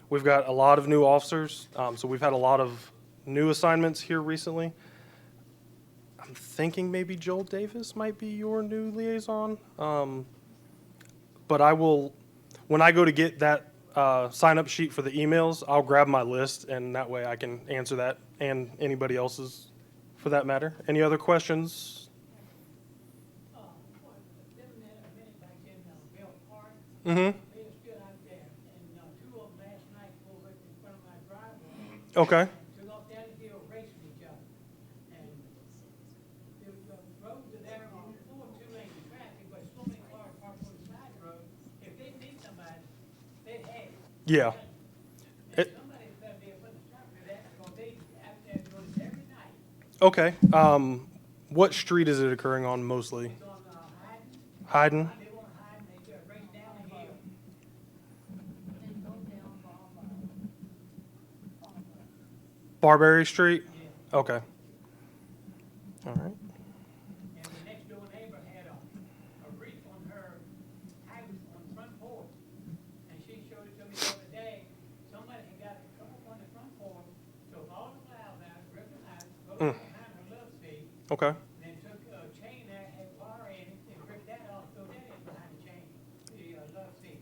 we've got a lot of new officers, so we've had a lot of new assignments here recently. I'm thinking maybe Joel Davis might be your new liaison. But I will, when I go to get that sign-up sheet for the emails, I'll grab my list, and that way I can answer that and anybody else's for that matter. Any other questions? Mm-hmm. Okay. Yeah. Okay. What street is it occurring on mostly? Hayden. Barberry Street? Okay. All right. And the next door neighbor had a wreath on her house on the front porch. And she showed it to me the other day. Somebody had got it come up on the front porch, took all the flowers out, ripped them out, put them behind her love seat. Okay. Then took a chain that had wire in it and ripped that off, threw that in behind the chain, the love seat.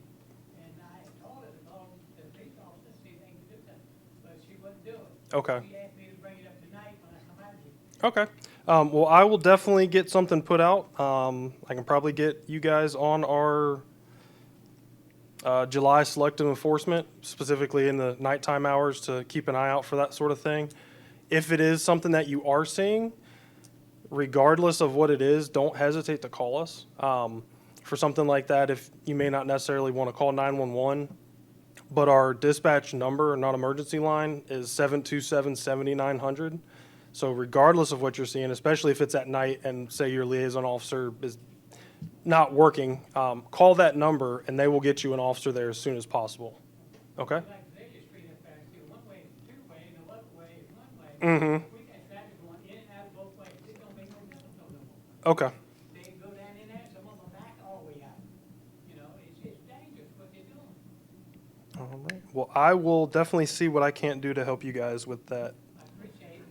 And I had told her to call the police officer, see if they could do that, but she wouldn't do it. Okay. She asked me to bring it up tonight when I come out here. Okay. Well, I will definitely get something put out. I can probably get you guys on our July selective enforcement, specifically in the nighttime hours, to keep an eye out for that sort of thing. If it is something that you are seeing, regardless of what it is, don't hesitate to call us. For something like that, if you may not necessarily want to call 911, but our dispatch number, not emergency line, is 727-7900. So regardless of what you're seeing, especially if it's at night and say your liaison officer is not working, call that number and they will get you an officer there as soon as possible. Okay? Like Vegas Street up there, see, one way is two-way and the other way is one way. Mm-hmm. We got traffic going in and out of both ways. It don't make no difference no more. Okay. They go down in there, some of them back all the way out. You know, it's dangerous what they're doing. All right. Well, I will definitely see what I can't do to help you guys with that. I appreciate it.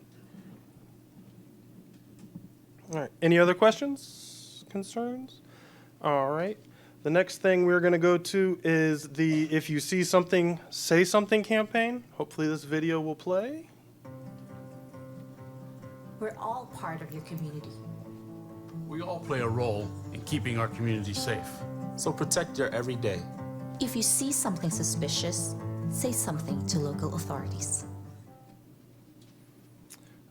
All right. Any other questions, concerns? All right. The next thing we're going to go to is the If You See Something, Say Something campaign. Hopefully this video will play. We're all part of your community. We all play a role in keeping our community safe. So protect your every day. If you see something suspicious, say something to local authorities.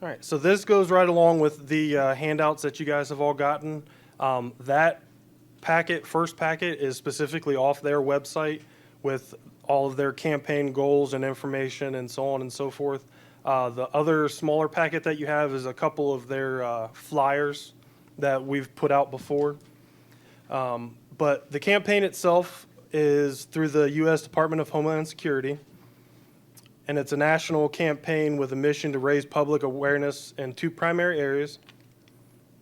All right, so this goes right along with the handouts that you guys have all gotten. That packet, first packet, is specifically off their website with all of their campaign goals and information and so on and so forth. The other smaller packet that you have is a couple of their flyers that we've put out before. But the campaign itself is through the U.S. Department of Homeland Security. And it's a national campaign with a mission to raise public awareness in two primary areas: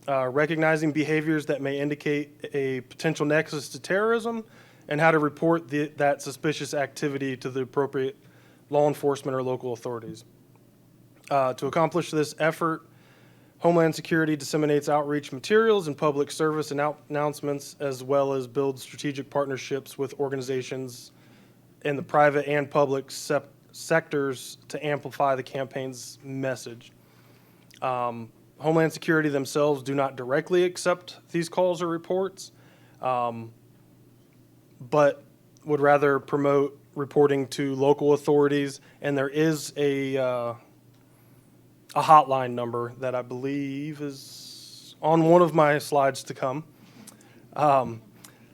recognizing behaviors that may indicate a potential nexus to terrorism, and how to report that suspicious activity to the appropriate law enforcement or local authorities. To accomplish this effort, Homeland Security disseminates outreach materials and public service announcements, as well as builds strategic partnerships with organizations in the private and public sectors to amplify the campaign's message. Homeland Security themselves do not directly accept these calls or reports, but would rather promote reporting to local authorities. And there is a hotline number that I believe is on one of my slides to come.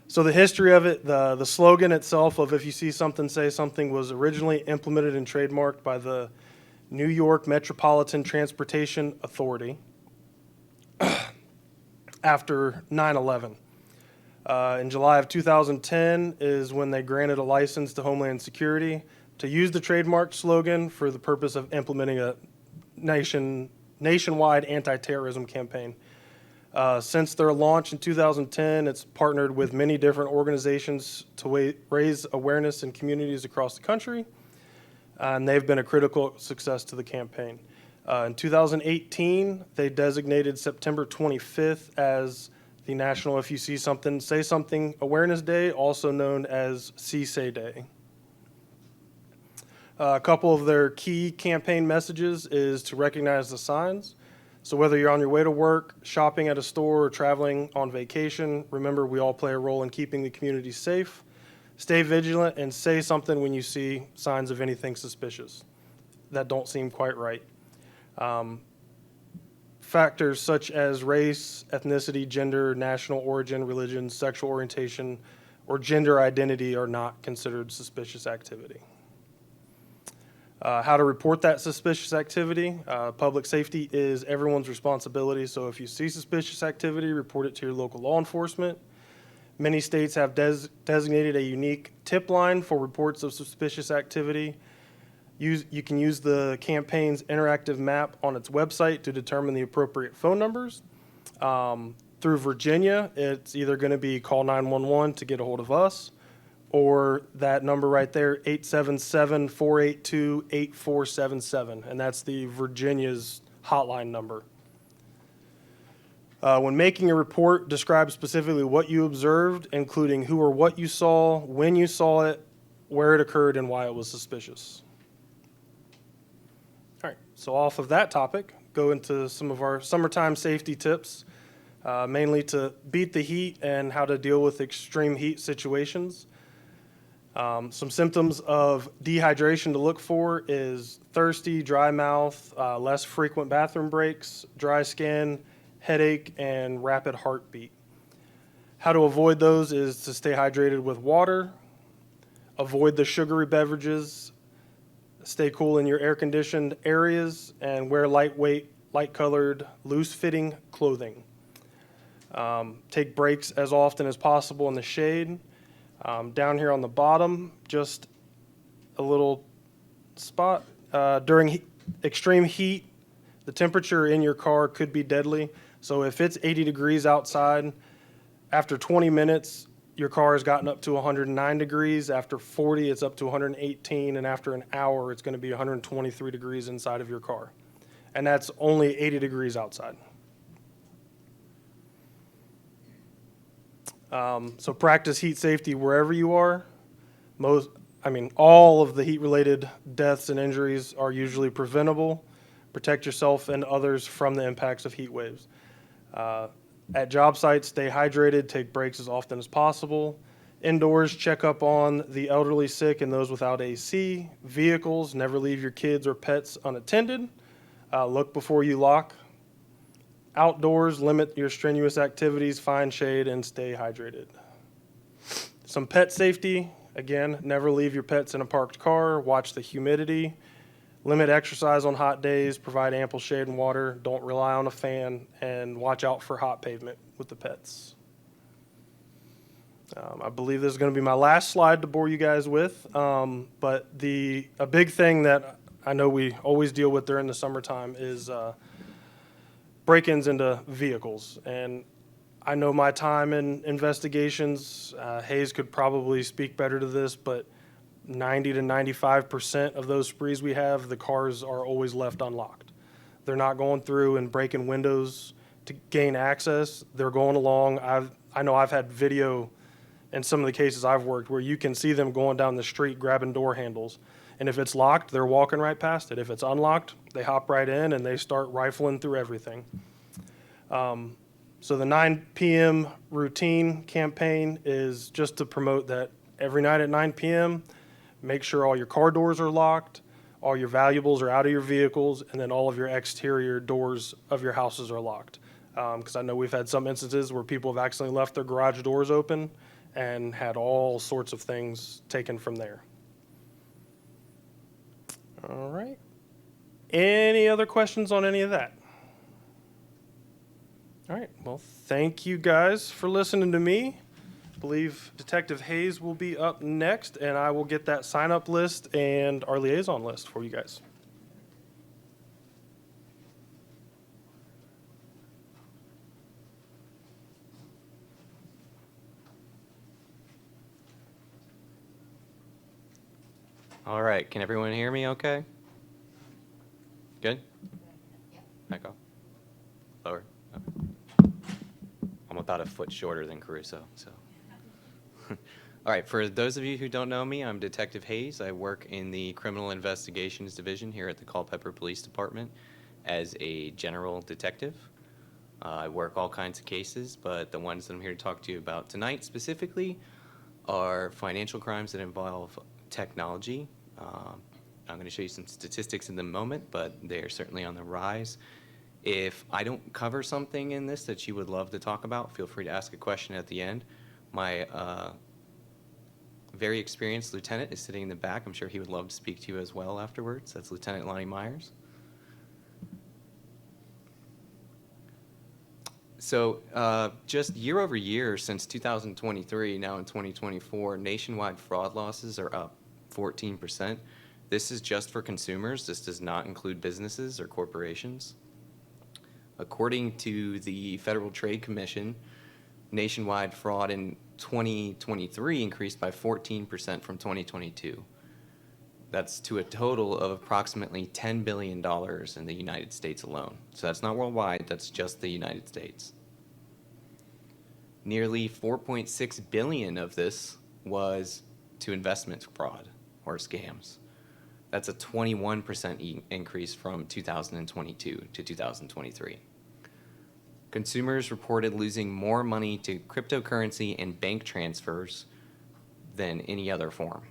So the history of it, the slogan itself of "If you see something, say something" was originally implemented and trademarked by the New York Metropolitan Transportation Authority after 9/11. In July of 2010 is when they granted a license to Homeland Security to use the trademark slogan for the purpose of implementing a nationwide anti-terrorism campaign. Since their launch in 2010, it's partnered with many different organizations to raise awareness in communities across the country, and they've been a critical success to the campaign. In 2018, they designated September 25th as the National If You See Something, Say Something Awareness Day, also known as CSAY Day. A couple of their key campaign messages is to recognize the signs. So whether you're on your way to work, shopping at a store, or traveling on vacation, remember we all play a role in keeping the community safe. Stay vigilant and say something when you see signs of anything suspicious that don't seem quite right. Factors such as race, ethnicity, gender, national origin, religion, sexual orientation, or gender identity are not considered suspicious activity. How to report that suspicious activity. Public safety is everyone's responsibility, so if you see suspicious activity, report it to your local law enforcement. Many states have designated a unique tip line for reports of suspicious activity. You can use the campaign's interactive map on its website to determine the appropriate phone numbers. Through Virginia, it's either going to be call 911 to get a hold of us, or that number right there, 877-482-8477, and that's the Virginia's hotline number. When making a report, describe specifically what you observed, including who or what you saw, when you saw it, where it occurred, and why it was suspicious. All right, so off of that topic, go into some of our summertime safety tips, mainly to beat the heat and how to deal with extreme heat situations. Some symptoms of dehydration to look for is thirsty, dry mouth, less frequent bathroom breaks, dry skin, headache, and rapid heartbeat. How to avoid those is to stay hydrated with water, avoid the sugary beverages, stay cool in your air-conditioned areas, and wear lightweight, light-colored, loose-fitting clothing. Take breaks as often as possible in the shade. Down here on the bottom, just a little spot. During extreme heat, the temperature in your car could be deadly. So if it's 80 degrees outside, after 20 minutes, your car has gotten up to 109 degrees. After 40, it's up to 118. And after an hour, it's going to be 123 degrees inside of your car. And that's only 80 degrees outside. So practice heat safety wherever you are. All of the heat-related deaths and injuries are usually preventable. Protect yourself and others from the impacts of heat waves. At job sites, stay hydrated, take breaks as often as possible. Indoors, check up on the elderly, sick, and those without AC. Vehicles, never leave your kids or pets unattended. Look before you lock. Outdoors, limit your strenuous activities, find shade, and stay hydrated. Some pet safety, again, never leave your pets in a parked car. Watch the humidity. Limit exercise on hot days, provide ample shade and water, don't rely on a fan, and watch out for hot pavement with the pets. I believe this is going to be my last slide to bore you guys with, but a big thing that I know we always deal with during the summertime is break-ins into vehicles. And I know my time in investigations, Hayes could probably speak better to this, but 90 to 95% of those sprees we have, the cars are always left unlocked. They're not going through and breaking windows to gain access. They're going along. I know I've had video in some of the cases I've worked where you can see them going down the street grabbing door handles. And if it's locked, they're walking right past it. If it's unlocked, they hop right in and they start rifling through everything. So the 9 p.m. routine campaign is just to promote that every night at 9 p.m., make sure all your car doors are locked, all your valuables are out of your vehicles, and then all of your exterior doors of your houses are locked. Because I know we've had some instances where people have accidentally left their garage doors open and had all sorts of things taken from there. All right. Any other questions on any of that? All right. Well, thank you guys for listening to me. I believe Detective Hayes will be up next, and I will get that sign-up list and our liaison list for you guys. All right, can everyone hear me okay? Good? Echo? Lower? Okay. I'm about a foot shorter than Caruso, so. All right, for those of you who don't know me, I'm Detective Hayes. I work in the Criminal Investigations Division here at the Culpeepr Police Department as a general detective. I work all kinds of cases, but the ones that I'm here to talk to you about tonight specifically are financial crimes that involve technology. I'm going to show you some statistics in a moment, but they are certainly on the rise. If I don't cover something in this that you would love to talk about, feel free to ask a question at the end. My very experienced lieutenant is sitting in the back. I'm sure he would love to speak to you as well afterwards. That's Lieutenant Lonnie Myers. So just year over year since 2023, now in 2024, nationwide fraud losses are up 14%. This is just for consumers. This does not include businesses or corporations. According to the Federal Trade Commission, nationwide fraud in 2023 increased by 14% from 2022. That's to a total of approximately $10 billion in the United States alone. So that's not worldwide, that's just the United States. Nearly 4.6 billion of this was to investment fraud or scams. That's a 21% increase from 2022 to 2023. Consumers reported losing more money to cryptocurrency and bank transfers than any other form.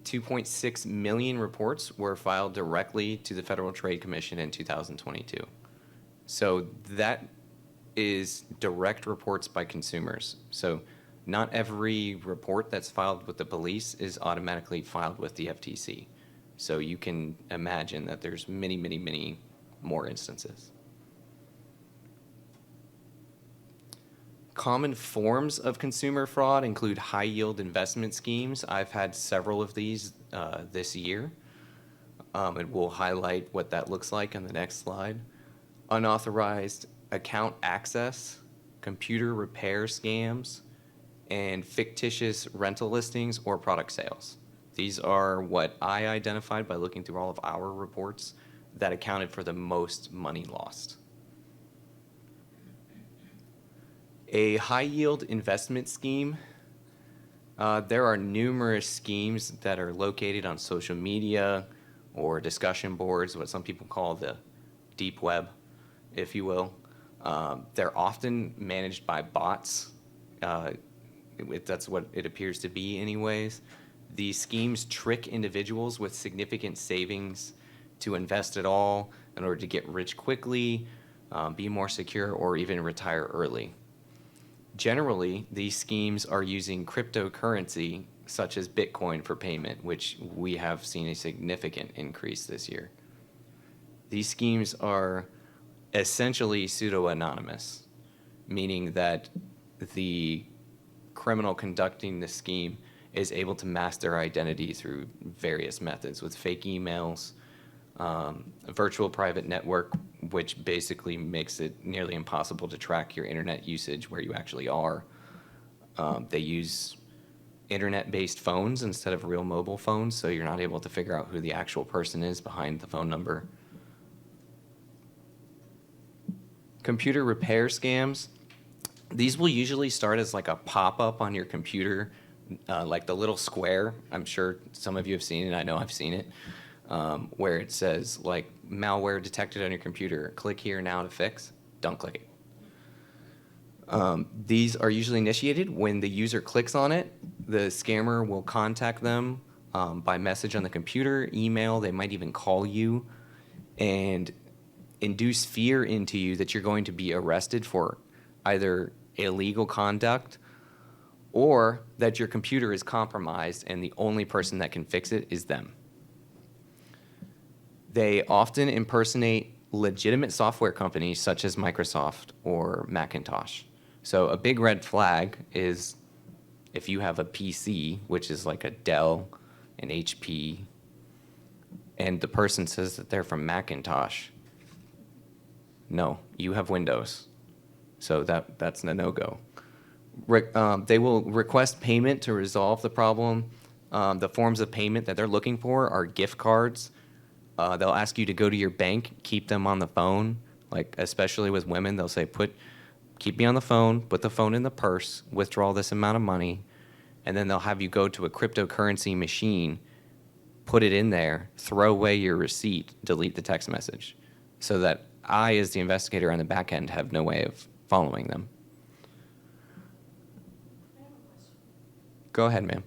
2.6 million reports were filed directly to the Federal Trade Commission in 2022. So that is direct reports by consumers. So not every report that's filed with the police is automatically filed with the FTC. So you can imagine that there's many, many, many more instances. Common forms of consumer fraud include high-yield investment schemes. I've had several of these this year, and we'll highlight what that looks like on the next slide. Unauthorized account access, computer repair scams, and fictitious rental listings or product sales. These are what I identified by looking through all of our reports that accounted for the most money lost. A high-yield investment scheme, there are numerous schemes that are located on social media or discussion boards, what some people call the deep web, if you will. They're often managed by bots. That's what it appears to be anyways. These schemes trick individuals with significant savings to invest it all in order to get rich quickly, be more secure, or even retire early. Generally, these schemes are using cryptocurrency such as Bitcoin for payment, which we have seen a significant increase this year. These schemes are essentially pseudo-anonymous, meaning that the criminal conducting the scheme is able to mask their identity through various methods with fake emails, a virtual private network, which basically makes it nearly impossible to track your internet usage where you actually are. They use internet-based phones instead of real mobile phones, so you're not able to figure out who the actual person is behind the phone number. Computer repair scams. These will usually start as like a pop-up on your computer, like the little square. I'm sure some of you have seen it. I know I've seen it. Where it says like malware detected on your computer, click here now to fix. Don't click it. These are usually initiated when the user clicks on it. The scammer will contact them by message on the computer, email, they might even call you and induce fear into you that you're going to be arrested for either illegal conduct or that your computer is compromised and the only person that can fix it is them. They often impersonate legitimate software companies such as Microsoft or Macintosh. So a big red flag is if you have a PC, which is like a Dell, an HP, and the person says that they're from Macintosh. No, you have Windows. So that's a no-go. They will request payment to resolve the problem. The forms of payment that they're looking for are gift cards. They'll ask you to go to your bank, keep them on the phone. Like especially with women, they'll say, keep me on the phone, put the phone in the purse, withdraw this amount of money, and then they'll have you go to a cryptocurrency machine, put it in there, throw away your receipt, delete the text message, so that I, as the investigator on the back end, have no way of following them. Go ahead, ma'am.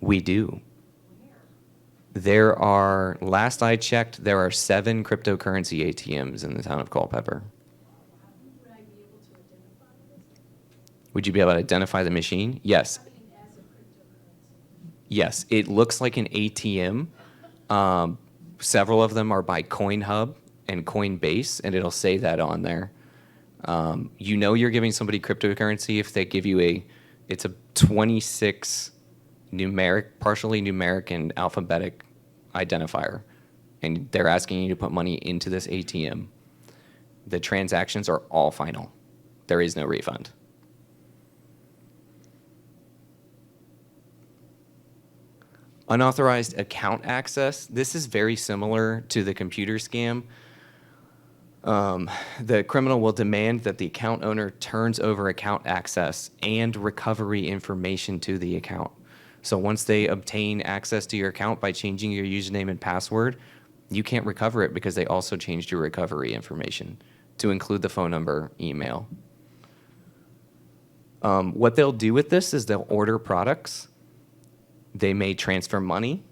We do. There are, last I checked, there are 7 cryptocurrency ATMs in the town of Culpeepr. Would you be able to identify the machine? Yes. Yes, it looks like an ATM. Several of them are by CoinHub and Coinbase, and it'll say that on there. You know you're giving somebody cryptocurrency if they give you it's a 26 partially numeric and alphabetic identifier, and they're asking you to put money into this ATM, the transactions are all final. There is no refund. Unauthorized account access. This is very similar to the computer scam. The criminal will demand that the account owner turns over account access and recovery information to the account. So once they obtain access to your account by changing your username and password, you can't recover it because they also changed your recovery information to include the phone number, email. What they'll do with this is they'll order products. They may transfer money,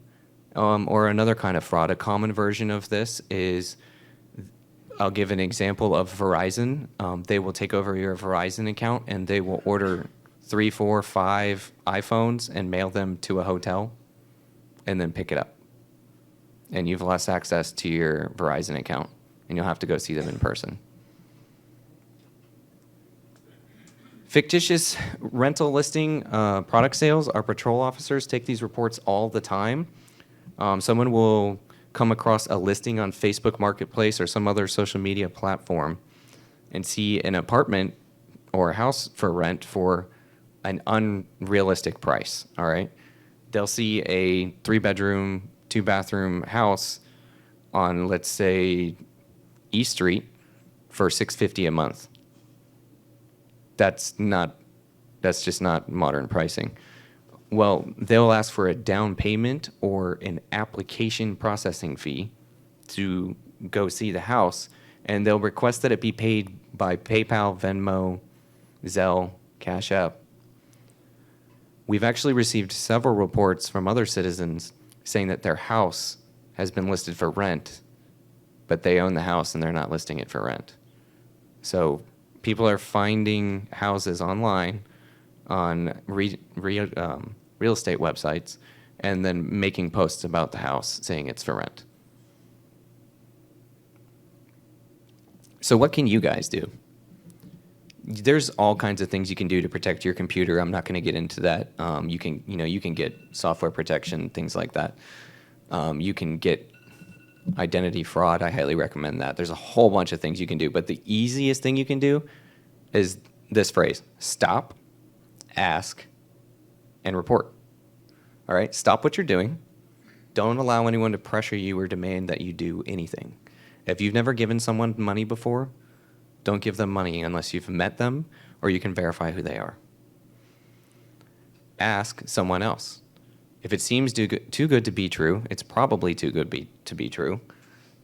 or another kind of fraud. A common version of this is, I'll give an example of Verizon. They will take over your Verizon account and they will order 3, 4, 5 iPhones and mail them to a hotel and then pick it up. And you've lost access to your Verizon account and you'll have to go see them in person. Fictitious rental listing product sales. Our patrol officers take these reports all the time. Someone will come across a listing on Facebook Marketplace or some other social media platform and see an apartment or a house for rent for an unrealistic price, all right? They'll see a 3-bedroom, 2-bathroom house on, let's say, East Street for $650 a month. That's just not modern pricing. Well, they'll ask for a down payment or an application processing fee to go see the house, and they'll request that it be paid by PayPal, Venmo, Zelle, Cash App. We've actually received several reports from other citizens saying that their house has been listed for rent, but they own the house and they're not listing it for rent. So people are finding houses online on real estate websites and then making posts about the house saying it's for rent. So what can you guys do? There's all kinds of things you can do to protect your computer. I'm not going to get into that. You can get software protection, things like that. You can get identity fraud. I highly recommend that. There's a whole bunch of things you can do, but the easiest thing you can do is this phrase: stop, ask, and report. All right? Stop what you're doing. Don't allow anyone to pressure you or demand that you do anything. If you've never given someone money before, don't give them money unless you've met them or you can verify who they are. Ask someone else. If it seems too good to be true, it's probably too good to be true.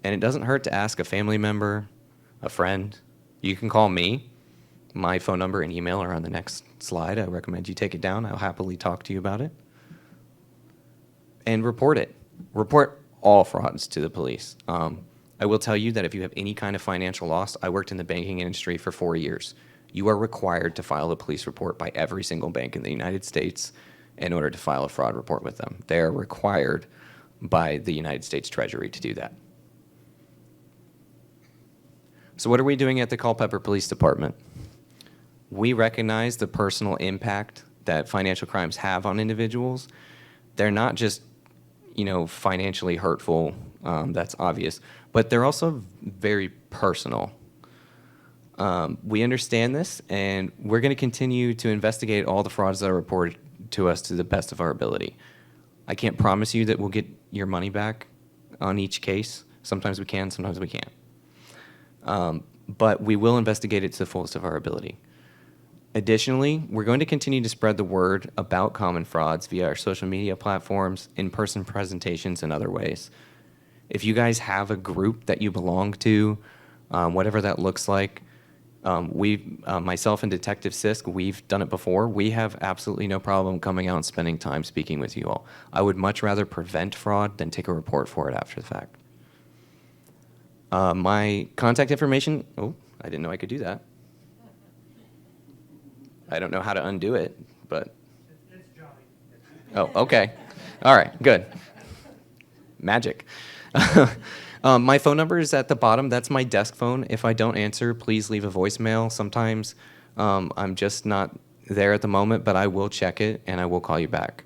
And it doesn't hurt to ask a family member, a friend. You can call me. My phone number and email are on the next slide. I recommend you take it down. I'll happily talk to you about it. And report it. Report all frauds to the police. I will tell you that if you have any kind of financial loss, I worked in the banking industry for 4 years. You are required to file a police report by every single bank in the United States in order to file a fraud report with them. They are required by the United States Treasury to do that. So what are we doing at the Culpeepr Police Department? We recognize the personal impact that financial crimes have on individuals. They're not just, financially hurtful, that's obvious, but they're also very personal. We understand this, and we're going to continue to investigate all the frauds that are reported to us to the best of our ability. I can't promise you that we'll get your money back on each case. Sometimes we can, sometimes we can't. But we will investigate it to the fullest of our ability. Additionally, we're going to continue to spread the word about common frauds via our social media platforms, in-person presentations, and other ways. If you guys have a group that you belong to, whatever that looks like, myself and Detective Sisk, we've done it before. We have absolutely no problem coming out and spending time speaking with you all. I would much rather prevent fraud than take a report for it after the fact. My contact information, I didn't know I could do that. I don't know how to undo it, but. Oh, okay. All right, good. Magic. My phone number is at the bottom. That's my desk phone. If I don't answer, please leave a voicemail. Sometimes I'm just not there at the moment, but I will check it and I will call you back.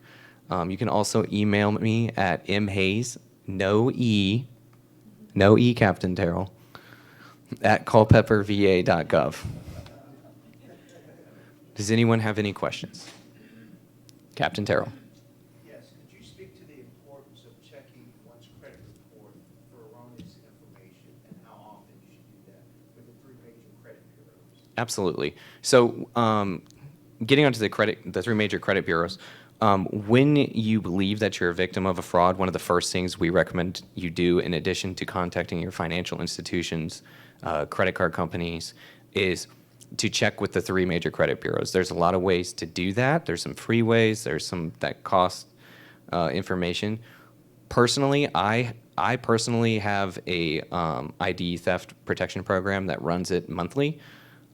You can also email me at mhayes, no E, Captain Terrell, at culpeprva.gov. Does anyone have any questions? Captain Terrell. Yes, could you speak to the importance of checking one's credit report for erroneous information and how often you should do that with the three major credit bureaus? Absolutely. So, getting onto the three major credit bureaus, when you believe that you're a victim of a fraud, one of the first things we recommend you do, in addition to contacting your financial institutions, credit card companies, is to check with the three major credit bureaus. There's a lot of ways to do that. There's some free ways. There's some that cost information. Personally, I personally have a ID theft protection program that runs it monthly.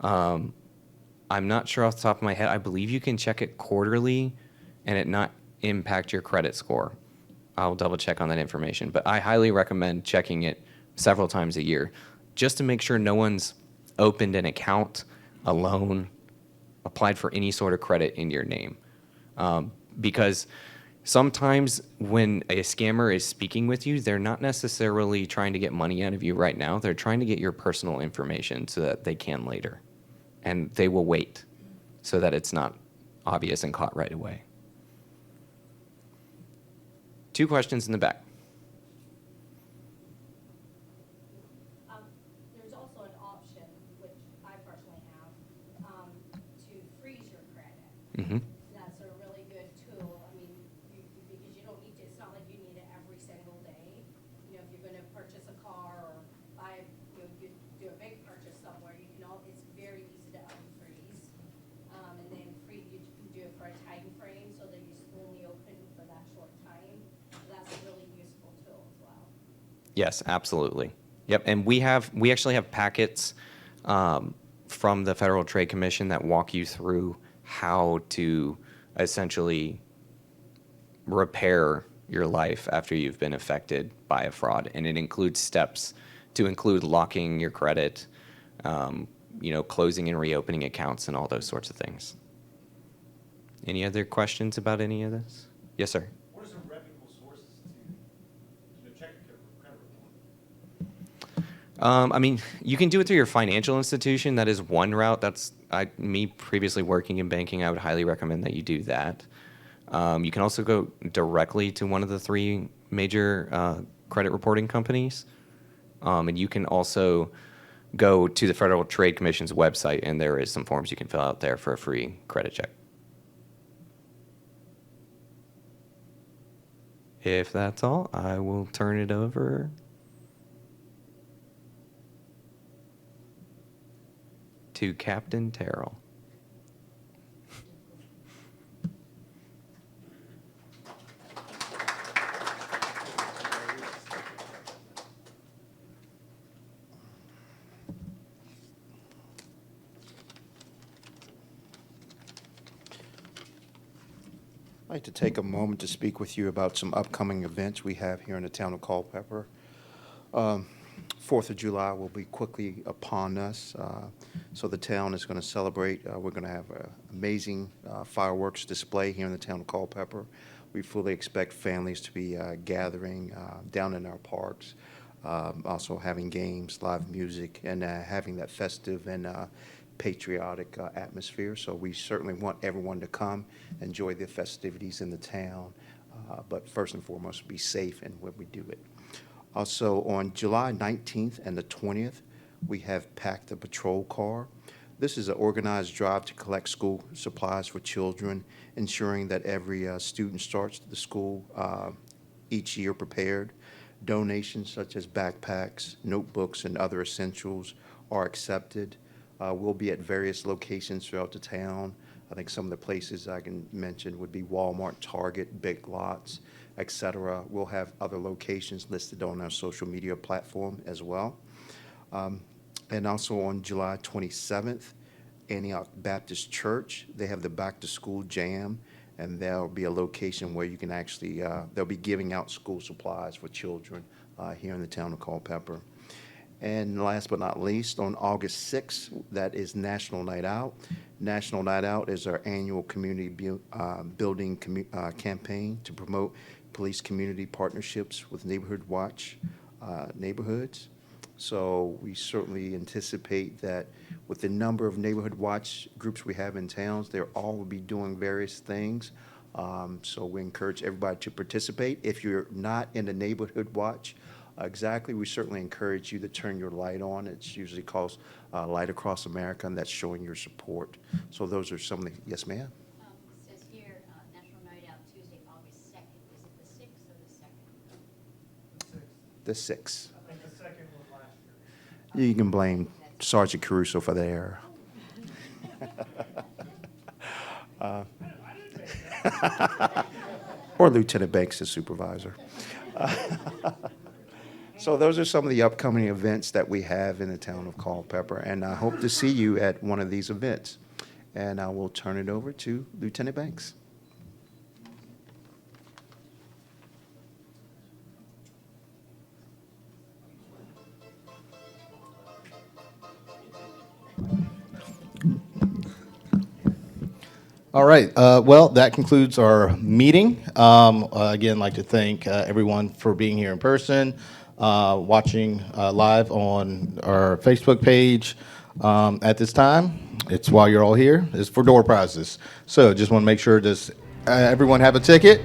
I'm not sure off the top of my head. I believe you can check it quarterly and it not impact your credit score. I'll double check on that information, but I highly recommend checking it several times a year just to make sure no one's opened an account, a loan, applied for any sort of credit in your name. Because sometimes when a scammer is speaking with you, they're not necessarily trying to get money out of you right now. They're trying to get your personal information so that they can later. And they will wait so that it's not obvious and caught right away. 2 questions in the back. There's also an option, which I personally have, to freeze your credit. Mm-hmm. That's a really good tool. I mean, because you don't need to, it's not like you need it every single day. You know, if you're going to purchase a car or buy, you do a big purchase somewhere, it's very easy to unfreeze. And then you can do it for a time frame so that you only open for that short time. So that's a really useful tool as well. Yes, absolutely. Yep, and we actually have packets from the Federal Trade Commission that walk you through how to essentially repair your life after you've been affected by a fraud, and it includes steps to include locking your credit, closing and reopening accounts, and all those sorts of things. Any other questions about any of this? Yes, sir. What are some reputable sources to check your credit report? You can do it through your financial institution. That is one route. Me previously working in banking, I would highly recommend that you do that. You can also go directly to one of the 3 major credit reporting companies. And you can also go to the Federal Trade Commission's website, and there is some forms you can fill out there for a free credit check. If that's all, I will turn it over to Captain Terrell. I'd like to take a moment to speak with you about some upcoming events we have here in the town of Culpeper. 4th of July will be quickly upon us, so the town is going to celebrate. We're going to have an amazing fireworks display here in the town of Culpeper. We fully expect families to be gathering down in our parks, also having games, live music, and having that festive and patriotic atmosphere. So we certainly want everyone to come, enjoy the festivities in the town, but first and foremost, be safe in when we do it. Also, on July 19th and the 20th, we have Packed a Patrol Car. This is an organized drive to collect school supplies for children, ensuring that every student starts the school each year prepared. Donations such as backpacks, notebooks, and other essentials are accepted. We'll be at various locations throughout the town. I think some of the places I can mention would be Walmart, Target, Big Lots, etc. We'll have other locations listed on our social media platform as well. And also on July 27th, Antioch Baptist Church, they have the Back to School Jam, and there'll be a location where you can actually, they'll be giving out school supplies for children here in the town of Culpeper. And last but not least, on August 6th, that is National Night Out. National Night Out is our annual community building campaign to promote police community partnerships with Neighborhood Watch neighborhoods. So we certainly anticipate that with the number of Neighborhood Watch groups we have in towns, they'll all be doing various things. So we encourage everybody to participate. If you're not in the Neighborhood Watch, exactly, we certainly encourage you to turn your light on. It's usually called Light Across America, and that's showing your support. So those are some of the, yes, ma'am? It says here, National Night Out, Tuesday, August 2nd. Is it the 6th or the 2nd? The 6th. I think the second was last year. You can blame Sergeant Caruso for the error. Or Lieutenant Banks, the supervisor. So those are some of the upcoming events that we have in the town of Culpeper, and I hope to see you at one of these events. And I will turn it over to Lieutenant Banks. All right. Well, that concludes our meeting. Again, I'd like to thank everyone for being here in person, watching live on our Facebook page. At this time, it's while you're all here, it's for door prizes. So just want to make sure, does everyone have a ticket?